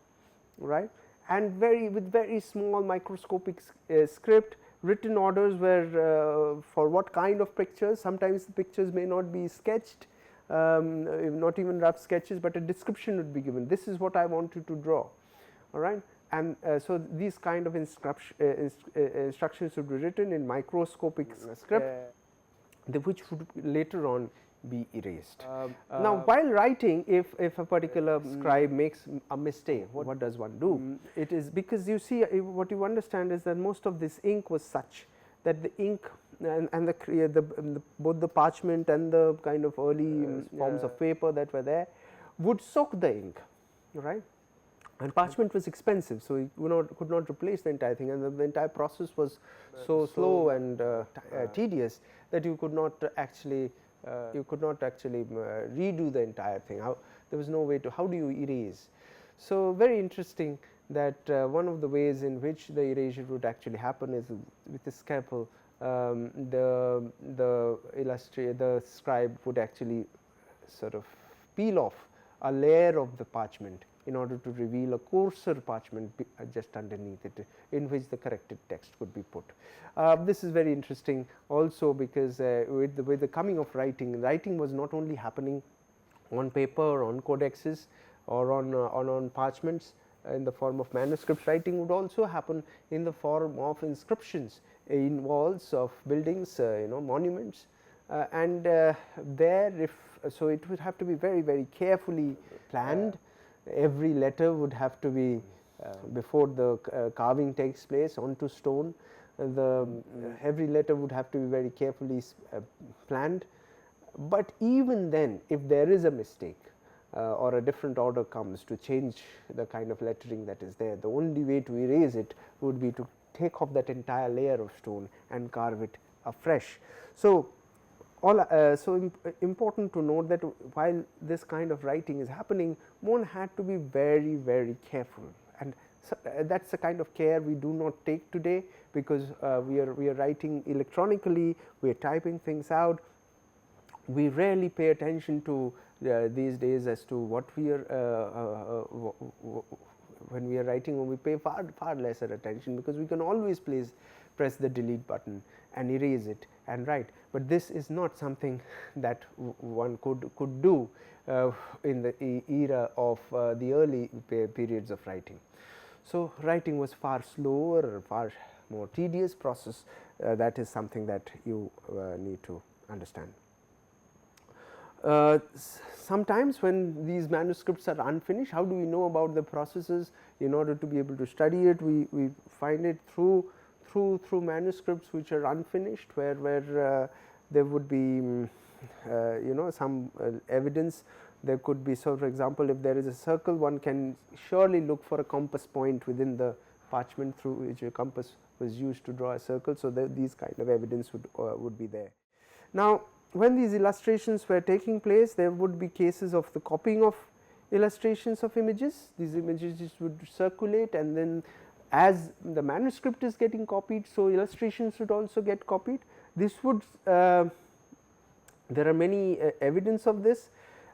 right, and with very small microscopic script. Written orders were for what kind of pictures. Sometimes the pictures may not be sketched, not even rough sketches, but a description would be given. This is what I want you to draw, all right. And so these kind of instructions would be written in microscopic script, which would later on be erased. Now, while writing, if a particular scribe makes a mistake, what does one do? It is because, you see, what you understand is that most of this ink was such that the ink and both the parchment and the kind of early forms of paper that were there would soak the ink, right. And parchment was expensive, so you could not replace the entire thing, and the entire process was so slow and tedious that you could not actually redo the entire thing. There was no way to, how do you erase? So, very interesting that one of the ways in which the erasure would actually happen is with the scalpel. The scribe would actually sort of peel off a layer of the parchment in order to reveal a coarser parchment just underneath it, in which the corrected text could be put. This is very interesting also, because with the coming of writing was not only happening on paper, on codexes, or on parchments in the form of manuscripts. Writing would also happen in the form of inscriptions in walls of buildings, monuments, and so it would have to be very carefully planned. Every letter would have to be before the carving takes place onto stone. Every letter would have to be very carefully planned. But even then, if there is a mistake or a different order comes to change the kind of lettering that is there, the only way to erase it would be to take off that entire layer of stone and carve it afresh. So, important to note that while this kind of writing is happening, one had to be very careful, and so, that is the kind of care we do not take today, because we are writing electronically, we are typing things out. We rarely pay attention to these days as to what we are when we are writing, when we pay far lesser attention, because we can always press the delete button and erase it and write. But this is not something that one could do in the era of the early periods of writing. So, writing was far slower, far more tedious process. That is something that you need to understand. Sometimes when these manuscripts are unfinished, how do we know about the processes? In order to be able to study it, we find it through through manuscripts which are unfinished, where there would be some evidence. There could be, so for example, if there is a circle, one can surely look for a compass point within the parchment through which a compass was used to draw a circle. So, these kind of evidence would be there. Now, when these illustrations were taking place, there would be cases of the copying of illustrations of images. These images would circulate, and then as the manuscript is getting copied, so illustrations would also get copied. This would there are many evidence of this,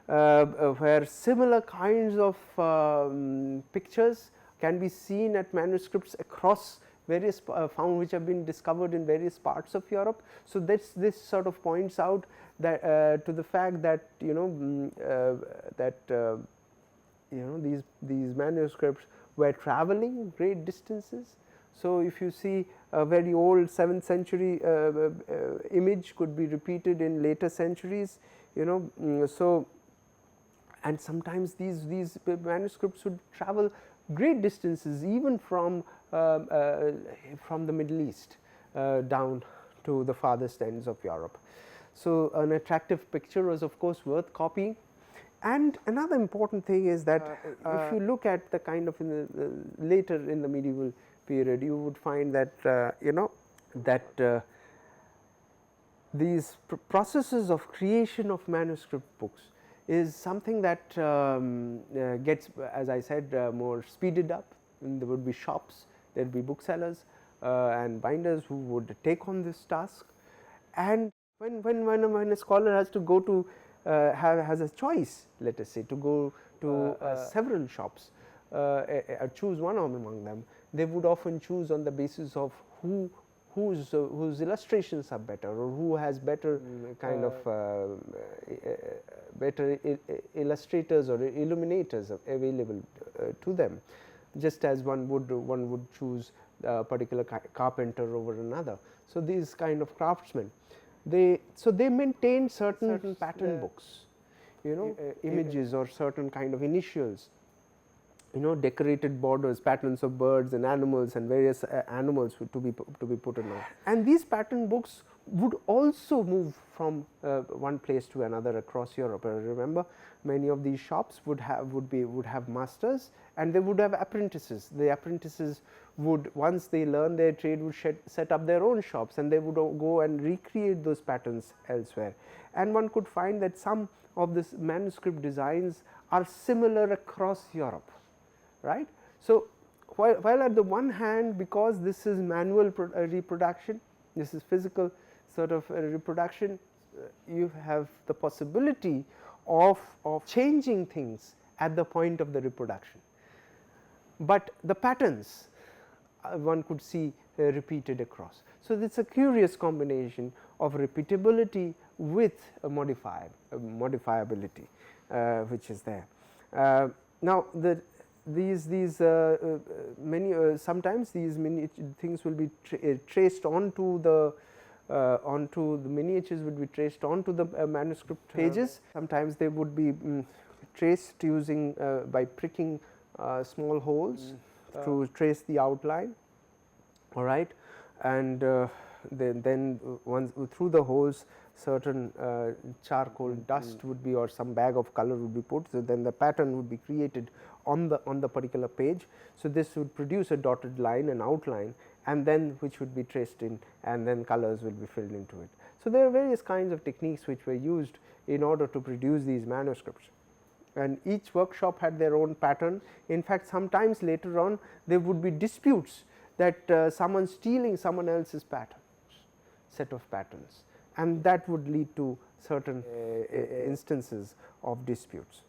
where similar kinds of pictures can be seen at manuscripts across various found which have been discovered in various parts of Europe. So, this sort of points out that to the fact that these manuscripts were travelling great distances. So, if you see a very old 7th century image could be repeated in later centuries, so, and sometimes these manuscripts would travel great distances even from the Middle East down to the farthest ends of Europe. So, an attractive picture was of course worth copying. And another important thing is that if you look at the kind of later in the medieval period, you would find that these processes of creation of manuscript books is something that gets, as I said, more speeded up. And there would be shops, there would be booksellers and binders who would take on this task. And when a scholar has to go to has a choice, let us say, to go to several shops, choose one among them, they would often choose on the basis of whose illustrations are better, or who has better kind of better illustrators or illuminators available to them, just as one would choose a particular carpenter over another. So, these kind of craftsmen, they maintain certain pattern books, images or certain kind of initials, decorated borders, patterns of birds and animals and various animals to be put on. And these pattern books would also move from one place to another across Europe. Remember, many of these shops would have masters, and they would have apprentices. The apprentices would, once they learn their trade, would set up their own shops, and they would go and recreate those patterns elsewhere. And one could find that some of this manuscript designs are similar across Europe, right. So, while at the one hand, because this is manual reproduction, this is physical sort of reproduction, you have the possibility of changing things at the point of the reproduction, but the patterns one could see repeated across. So, it is a curious combination of repeatability with a modifiability which is there. Now, sometimes these many things will be traced onto the miniatures would be traced onto the manuscript pages. Sometimes they would be traced using by pricking small holes to trace the outline, all right, and then once through the holes certain charcoal dust would be, or some bag of color would be put. So, then the pattern would be created on the particular page. So, this would produce a dotted line, an outline, and then which would be traced in, and then colors will be filled into it. So, there are various kinds of techniques which were used in order to produce these manuscripts, and each workshop had their own pattern. In fact, sometimes later on there would be disputes that someone stealing someone else's set of patterns, and that would lead to certain instances of disputes.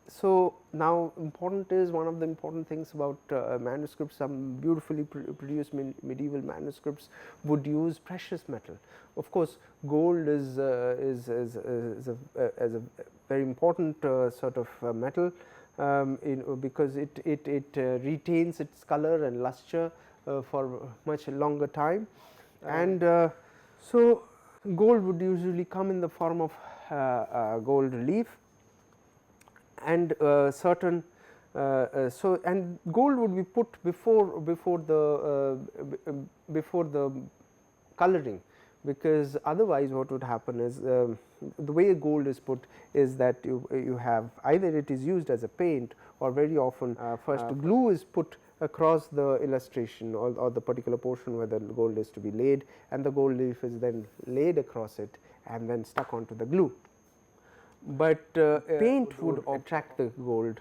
So, now important is, one of the important things about manuscripts, some beautifully produced medieval manuscripts would use precious metal. Of course, gold is a very important sort of metal, because it retains its color and luster for much longer time, and so gold would usually come in the form of gold leaf, and certain So, and gold would be put before the coloring, because otherwise what would happen is, the way gold is put is that you have either it is used as a paint, or very often first glue is put across the illustration, or the particular portion where the gold is to be laid, and the gold leaf is then laid across it and then stuck onto the glue. But paint would attract the gold,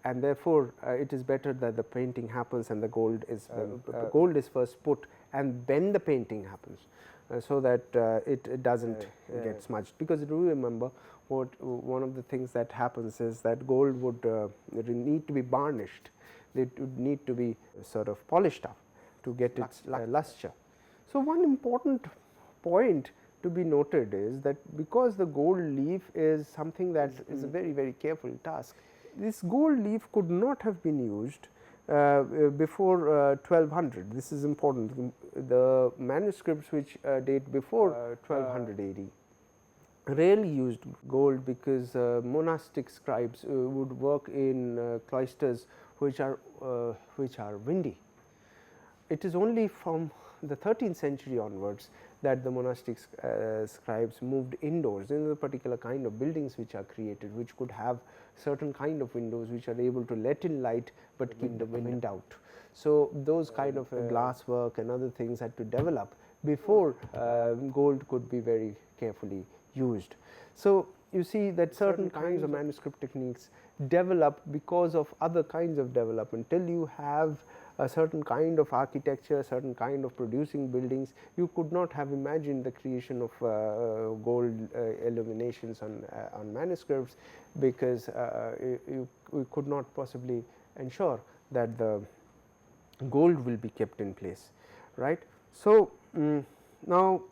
and therefore, it is better that the painting happens and the gold is first put and then the painting happens, so that it does not get smudged. Because do remember, one of the things that happens is that gold would need to be varnished, it would need to be sort of polished up to get its luster. So, one important point to be noted is that because the gold leaf is something that is a very careful task, this gold leaf could not have been used before 1200. This is important. The manuscripts which date before 1200 AD rarely used gold, because monastic scribes would work in cloisters which are windy. It is only from the 13th century onwards that the monastic scribes moved indoors in the particular kind of buildings which are created, which could have certain kind of windows which are able to let in light, but keep the wind out. So, those kind of glass work and other things had to develop before gold could be very carefully used. So, you see that certain kinds of manuscript techniques develop because of other kinds of development. Till you have a certain kind of architecture, a certain kind of producing buildings, you could not have imagined the creation of gold illuminations on manuscripts, because you could not possibly ensure that the gold will be kept in place, right. So, now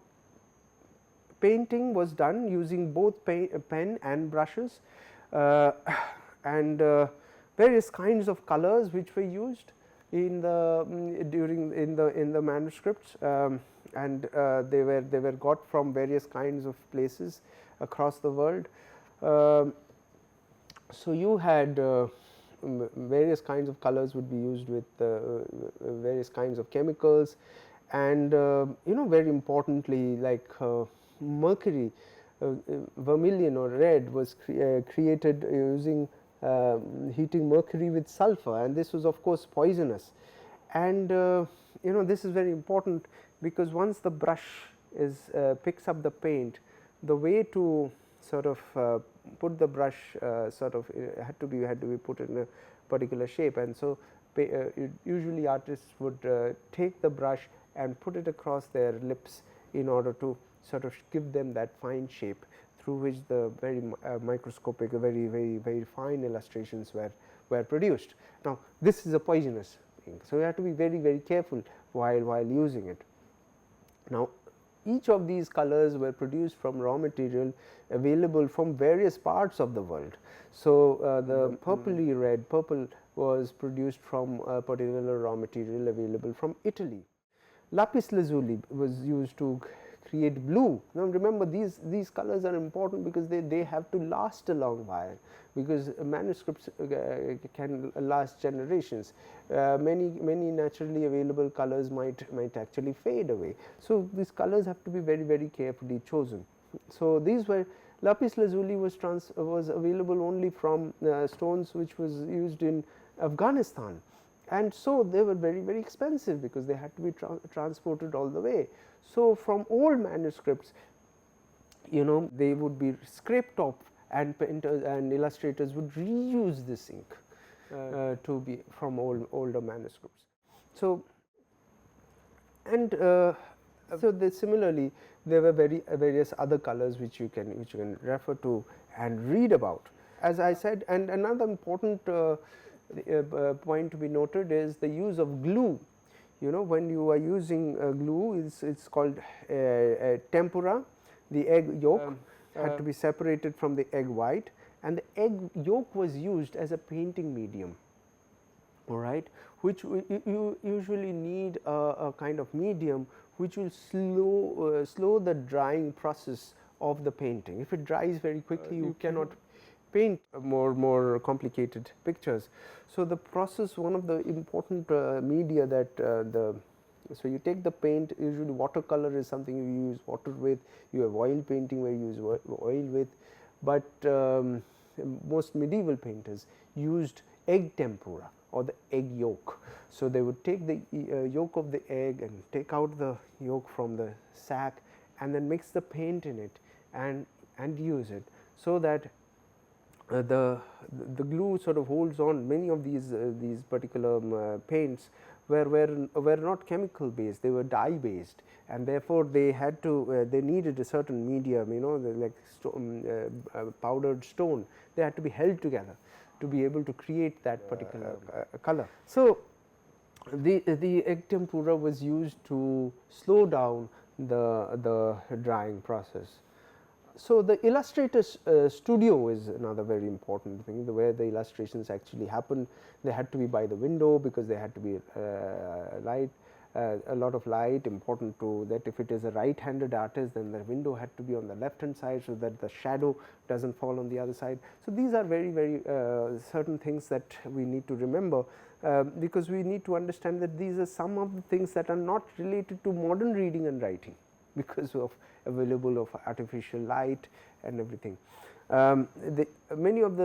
painting was done using both pen and brushes, and various kinds of colors which were used in the in the manuscripts, and they were got from various kinds of places across the world. So, you had various kinds of colors would be used with various kinds of chemicals, and very importantly, like mercury, vermilion or red was created using heating mercury with sulfur, and this was of course poisonous. And this is very important, because once the brush is picks up the paint, the way to sort of put the brush sort of had to be put in a particular shape, and so usually artists would take the brush and put it across their lips in order to sort of give them that fine shape through which the very microscopic, very fine illustrations were produced. Now, this is a poisonous ink, so you have to be very careful while using it. Now, each of these colors were produced from raw material available from various parts of the world. So, the purpley red purple was produced from a particular raw material available from Italy. Lapis lazuli was used to create blue. Now, remember these colors are important, because they have to last a long while, because manuscripts can last generations. Many naturally available colors might actually fade away. So, these colors have to be very carefully chosen. So, these were lapis lazuli was available only from stones which was used in Afghanistan, and so they were very expensive, because they had to be transported all the way. So, from old manuscripts, they would be scraped off, and painters and illustrators would reuse this ink to be from older manuscripts. So, and so similarly there were various other colors which you can refer to and read about. As I said, and another important point to be noted is the use of glue. When you are using glue, it's called tempera. The egg yolk had to be separated from the egg white, and the egg yolk was used as a painting medium, all right, which you usually need a kind of medium which will slow the drying process of the painting. If it dries very quickly, you cannot paint more complicated pictures. So, the process, one of the important media that so you take the paint, usually watercolor is something you use water with, you have oil painting where you use oil with, but most medieval painters used egg tempera or the egg yolk. So, they would take the yolk of the egg and take out the yolk from the sack and then mix the paint in it and use it, so that the glue sort of holds on. Many of these particular paints were not chemical based, they were dye based, and therefore they had to they needed a certain medium, like powdered stone. They had to be held together to be able to create that particular color. So, the egg tempera was used to slow down the drying process. So, the illustrator's studio is another very important thing, where the illustrations actually happen. They had to be by the window because they had to be light, a lot of light, important to that. If it is a right handed artist, then the window had to be on the left hand side, so that the shadow does not fall on the other side. So, these are very certain things that we need to remember, because we need to understand that these are some of the things that are not related to modern reading and writing, because of available of artificial light and everything. Many of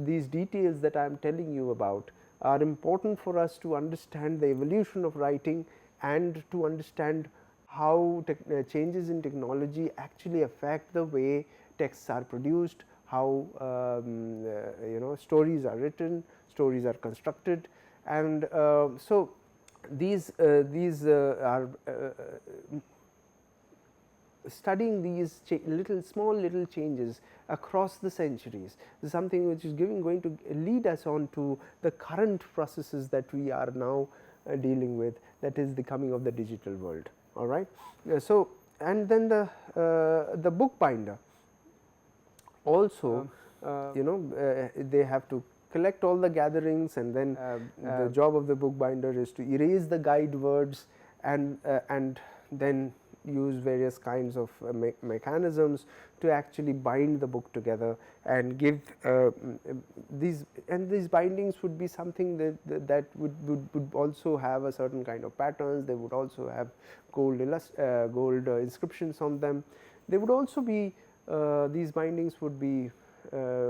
these details that I am telling you about are important for us to understand the evolution of writing and to understand how changes in technology actually affect the way texts are produced, how stories are written, stories are constructed, and so these are studying these small little changes across the centuries is something which is going to lead us on to the current processes that we are now dealing with, that is the coming of the digital world. All right. So, and then the bookbinder also they have to collect all the gatherings, and then the job of the bookbinder is to erase the guide words and then use various kinds of mechanisms to actually bind the book together and give these bindings would be something that would also have a certain kind of patterns. They would also have gold inscriptions on them. They would also be these bindings would be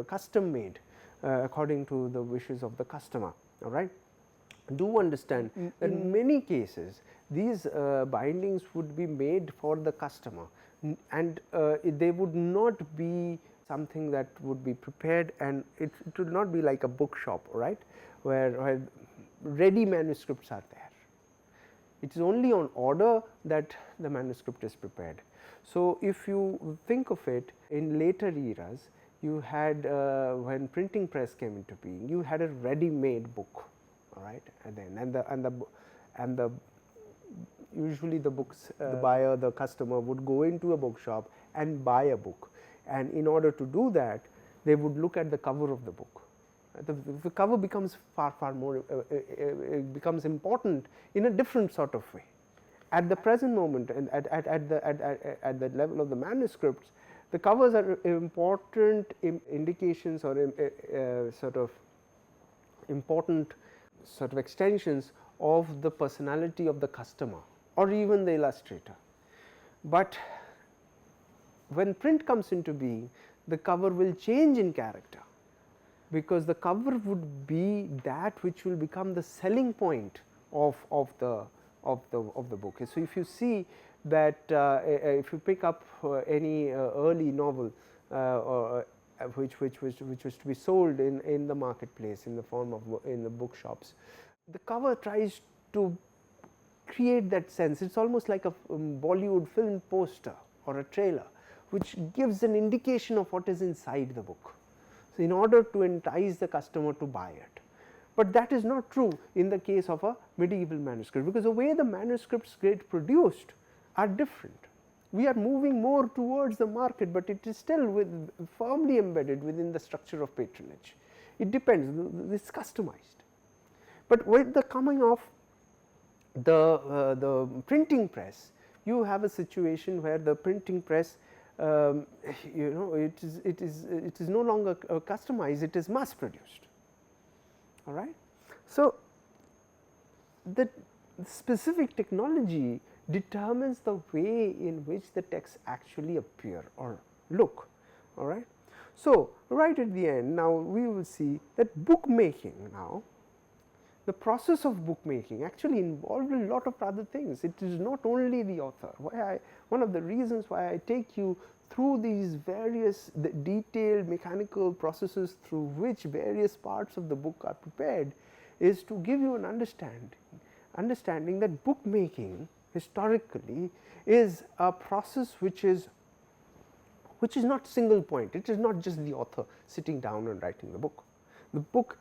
custom made according to the wishes of the customer. All right. Do understand that in many cases these bindings would be made for the customer, and they would not be something that would be prepared, and it would not be like a bookshop, right, where ready manuscripts are there. It is only on order that the manuscript is prepared. So, if you think of it, in later eras you had when printing press came into being, you had a ready made book. All right, and the usually the books the buyer, the customer would go into a bookshop and buy a book, and in order to do that they would look at the cover of the book. The cover becomes far more becomes important in a different sort of way. At the present moment, and at the level of the manuscripts, the covers are important indications or sort of important sort of extensions of the personality of the customer or even the illustrator. But when print comes into being, the cover will change in character, because the cover would be that which will become the selling point of the book. So, if you see that if you pick up any early novel which was to be sold in the marketplace in the form of in the bookshops, the cover tries to create that sense. It is almost like a Bollywood film poster or a trailer, which gives an indication of what is inside the book. So, in order to entice the customer to buy it. But that is not true in the case of a medieval manuscript, because the way the manuscripts get produced are different. We are moving more towards the market, but it is still firmly embedded within the structure of patronage. It depends, it is customized. But with the coming of the printing press, you have a situation where the printing press um, it is no longer customized, it is mass produced. All right. So, the specific technology determines the way in which the texts actually appear or look. All right. So, right at the end, now we will see that bookmaking, now the process of bookmaking actually involved a lot of other things. It is not only the author. One of the reasons why I take you through these various detailed mechanical processes through which various parts of the book are prepared is to give you an understanding that bookmaking historically is a process which is not single point. It is not just the author sitting down and writing the book. The book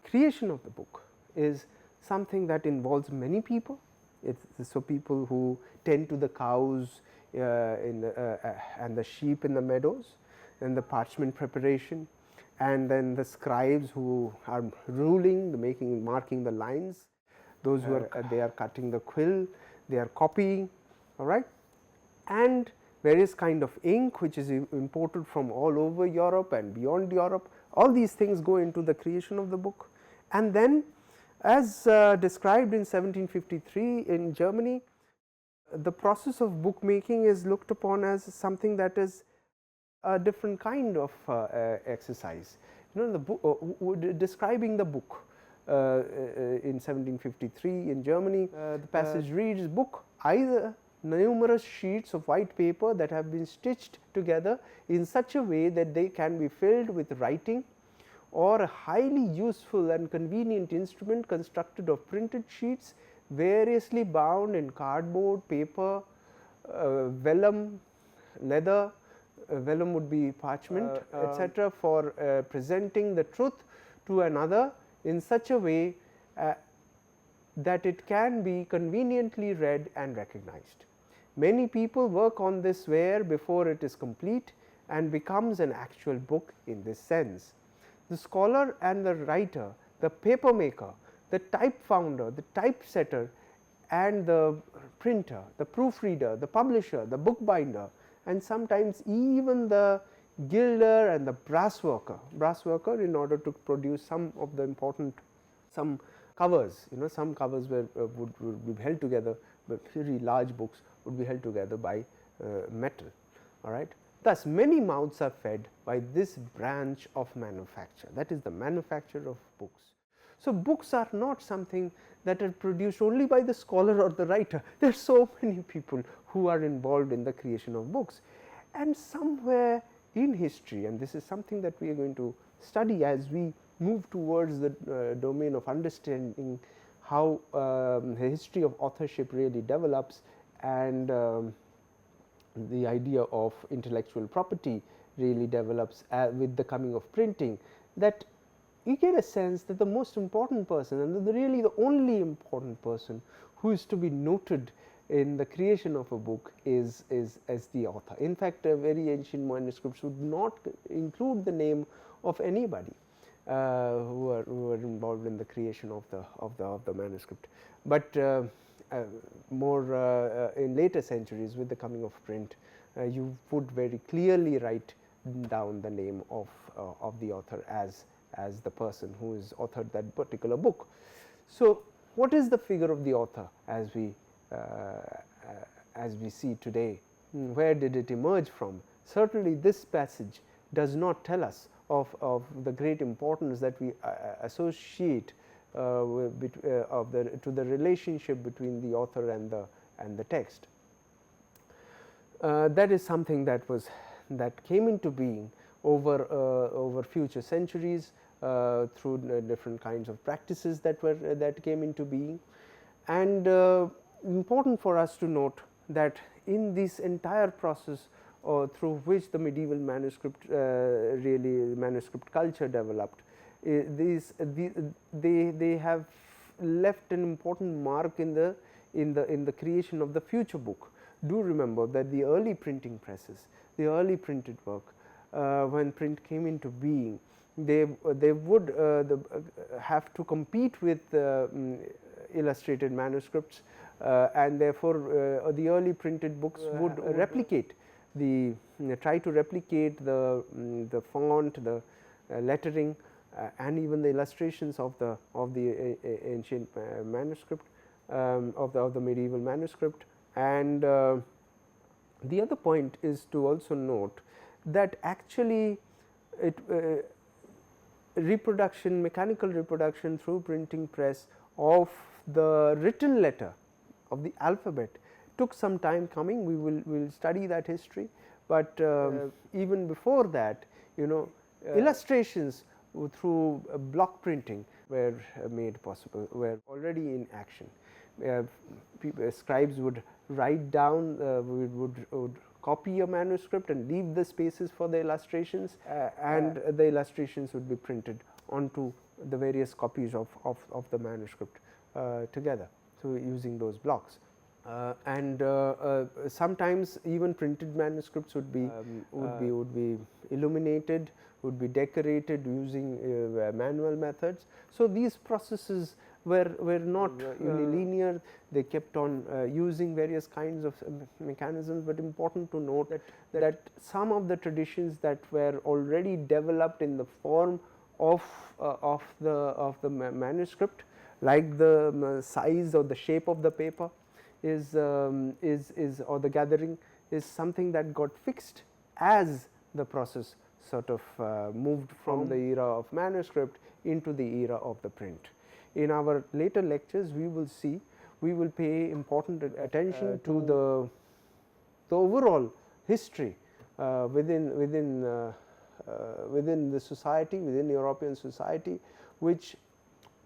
creation of the book is something that involves many people. So people who tend to the cows and the sheep in the meadows, and the parchment preparation, and then the scribes who are ruling, marking the lines, those who are they are cutting the quill, they are copying, all right, and various kind of ink which is imported from all over Europe and beyond Europe. All these things go into the creation of the book. And then, as described in 1753 in Germany, the process of bookmaking is looked upon as something that is a different kind of exercise. The book, describing the book in 1753 in Germany, the passage reads, "Book, either numerous sheets of white paper that have been stitched together in such a way that they can be filled with writing, or a highly useful and convenient instrument constructed of printed sheets variously bound in cardboard, paper, vellum, leather," vellum would be parchment, etc., "for presenting the truth to another in such a way that it can be conveniently read and recognized. Many people work on this ware before it is complete and becomes an actual book in this sense. The scholar and the writer, the paper maker, the type founder, the typesetter, and the printer, the proofreader, the publisher, the bookbinder, and sometimes even the gilder and the brass worker in order to produce some of the important, some covers, some covers would be held together, but very large books would be held together by metal. All right. Thus, many mouths are fed by this branch of manufacture, that is the manufacture of books. So, books are not something that are produced only by the scholar or the writer. There are so many people who are involved in the creation of books, and somewhere in history, and this is something that we are going to study as we move towards the domain of understanding how the history of authorship really develops, and the idea of intellectual property really develops with the coming of printing, that you get a sense that the most important person, and really the only important person who is to be noted in the creation of a book is as the author. In fact, very ancient manuscripts would not include the name of anybody who are involved in the creation of the manuscript. But more in later centuries, with the coming of print, you would very clearly write down the name of the author as the person who has authored that particular book. So, what is the figure of the author as we see today? Where did it emerge from? Certainly, this passage does not tell us of the great importance that we associate to the relationship between the author and the text. That is something that came into being over future centuries through different kinds of practices that came into being. And important for us to note that in this entire process through which the medieval manuscript manuscript culture developed, they have left an important mark in the creation of the future book. Do remember that the early printing presses, the early printed work, when print came into being, they would have to compete with illustrated manuscripts, and therefore the early printed books would replicate the try to replicate the font, the lettering, and even the illustrations of the ancient manuscript, of the medieval manuscript. And the other point is to also note that actually reproduction, mechanical reproduction through printing press of the written letter of the alphabet took some time coming. We will study that history, but even before that, illustrations through block printing were made possible, were already in action. Scribes would write down, would copy a manuscript and leave the spaces for the illustrations, and the illustrations would be printed onto the various copies of the manuscript together. So, using those blocks. And sometimes even printed manuscripts would be illuminated, would be decorated using manual methods. So, these processes were not linear. They kept on using various kinds of mechanisms, but important to note that some of the traditions that were already developed in the form of the manuscript, like the size or the shape of the paper, is or the gathering, is something that got fixed as the process sort of moved from the era of manuscript into the era of the print. In our later lectures, we will pay important attention to the overall history within the society, within European society, which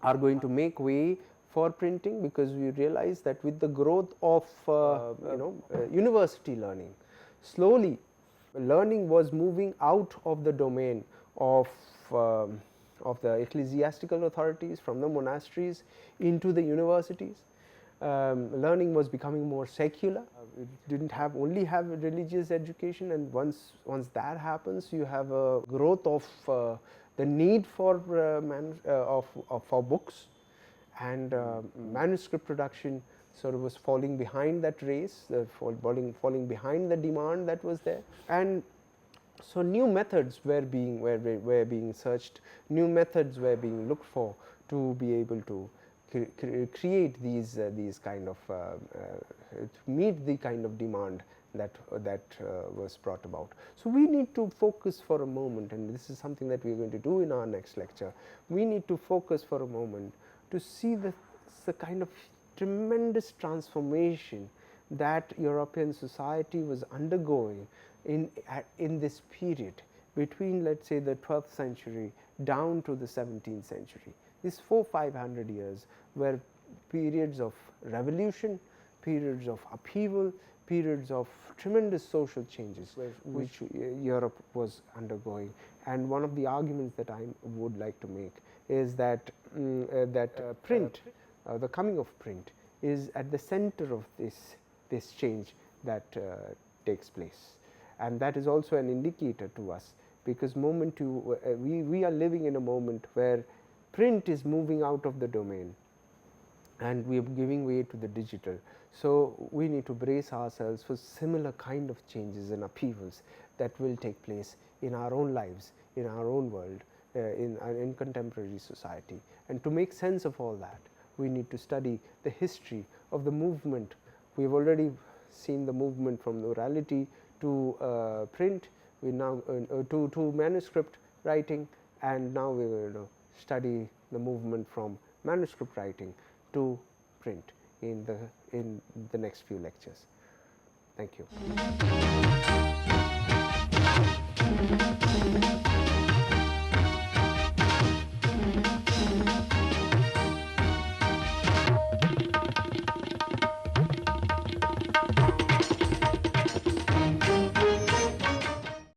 are going to make way for printing, because we realize that with the growth of university learning, slowly learning was moving out of the domain of the ecclesiastical authorities, from the monasteries into the universities. Learning was becoming more secular. It didn't only have religious education, and once that happens, you have a growth of the need for books, and manuscript production sort of was falling behind that race, falling behind the demand that was there. And so new methods were being searched, new methods were being looked for to be able to create these kind of to meet the kind of demand that was brought about. So we need to focus for a moment, and this is something that we are going to do in our next lecture. We need to focus for a moment to see the kind of tremendous transformation that European society was undergoing in this period between, let us say, the 12th century down to the 17th century. These 400-500 years were periods of revolution, periods of upheaval, periods of tremendous social changes which Europe was undergoing. And one of the arguments that I would like to make is that print, the coming of print, is at the center of this change that takes place. And that is also an indicator to us, because we are living in a moment where print is moving out of the domain and we are giving way to the digital. So we need to brace ourselves for similar kind of changes and upheavals that will take place in our own lives, in our own world, in contemporary society. And to make sense of all that, we need to study the history of the movement. We have already seen the movement from orality to print, we now to manuscript writing, and now we will study the movement from manuscript writing to print in the next few lectures. Thank you.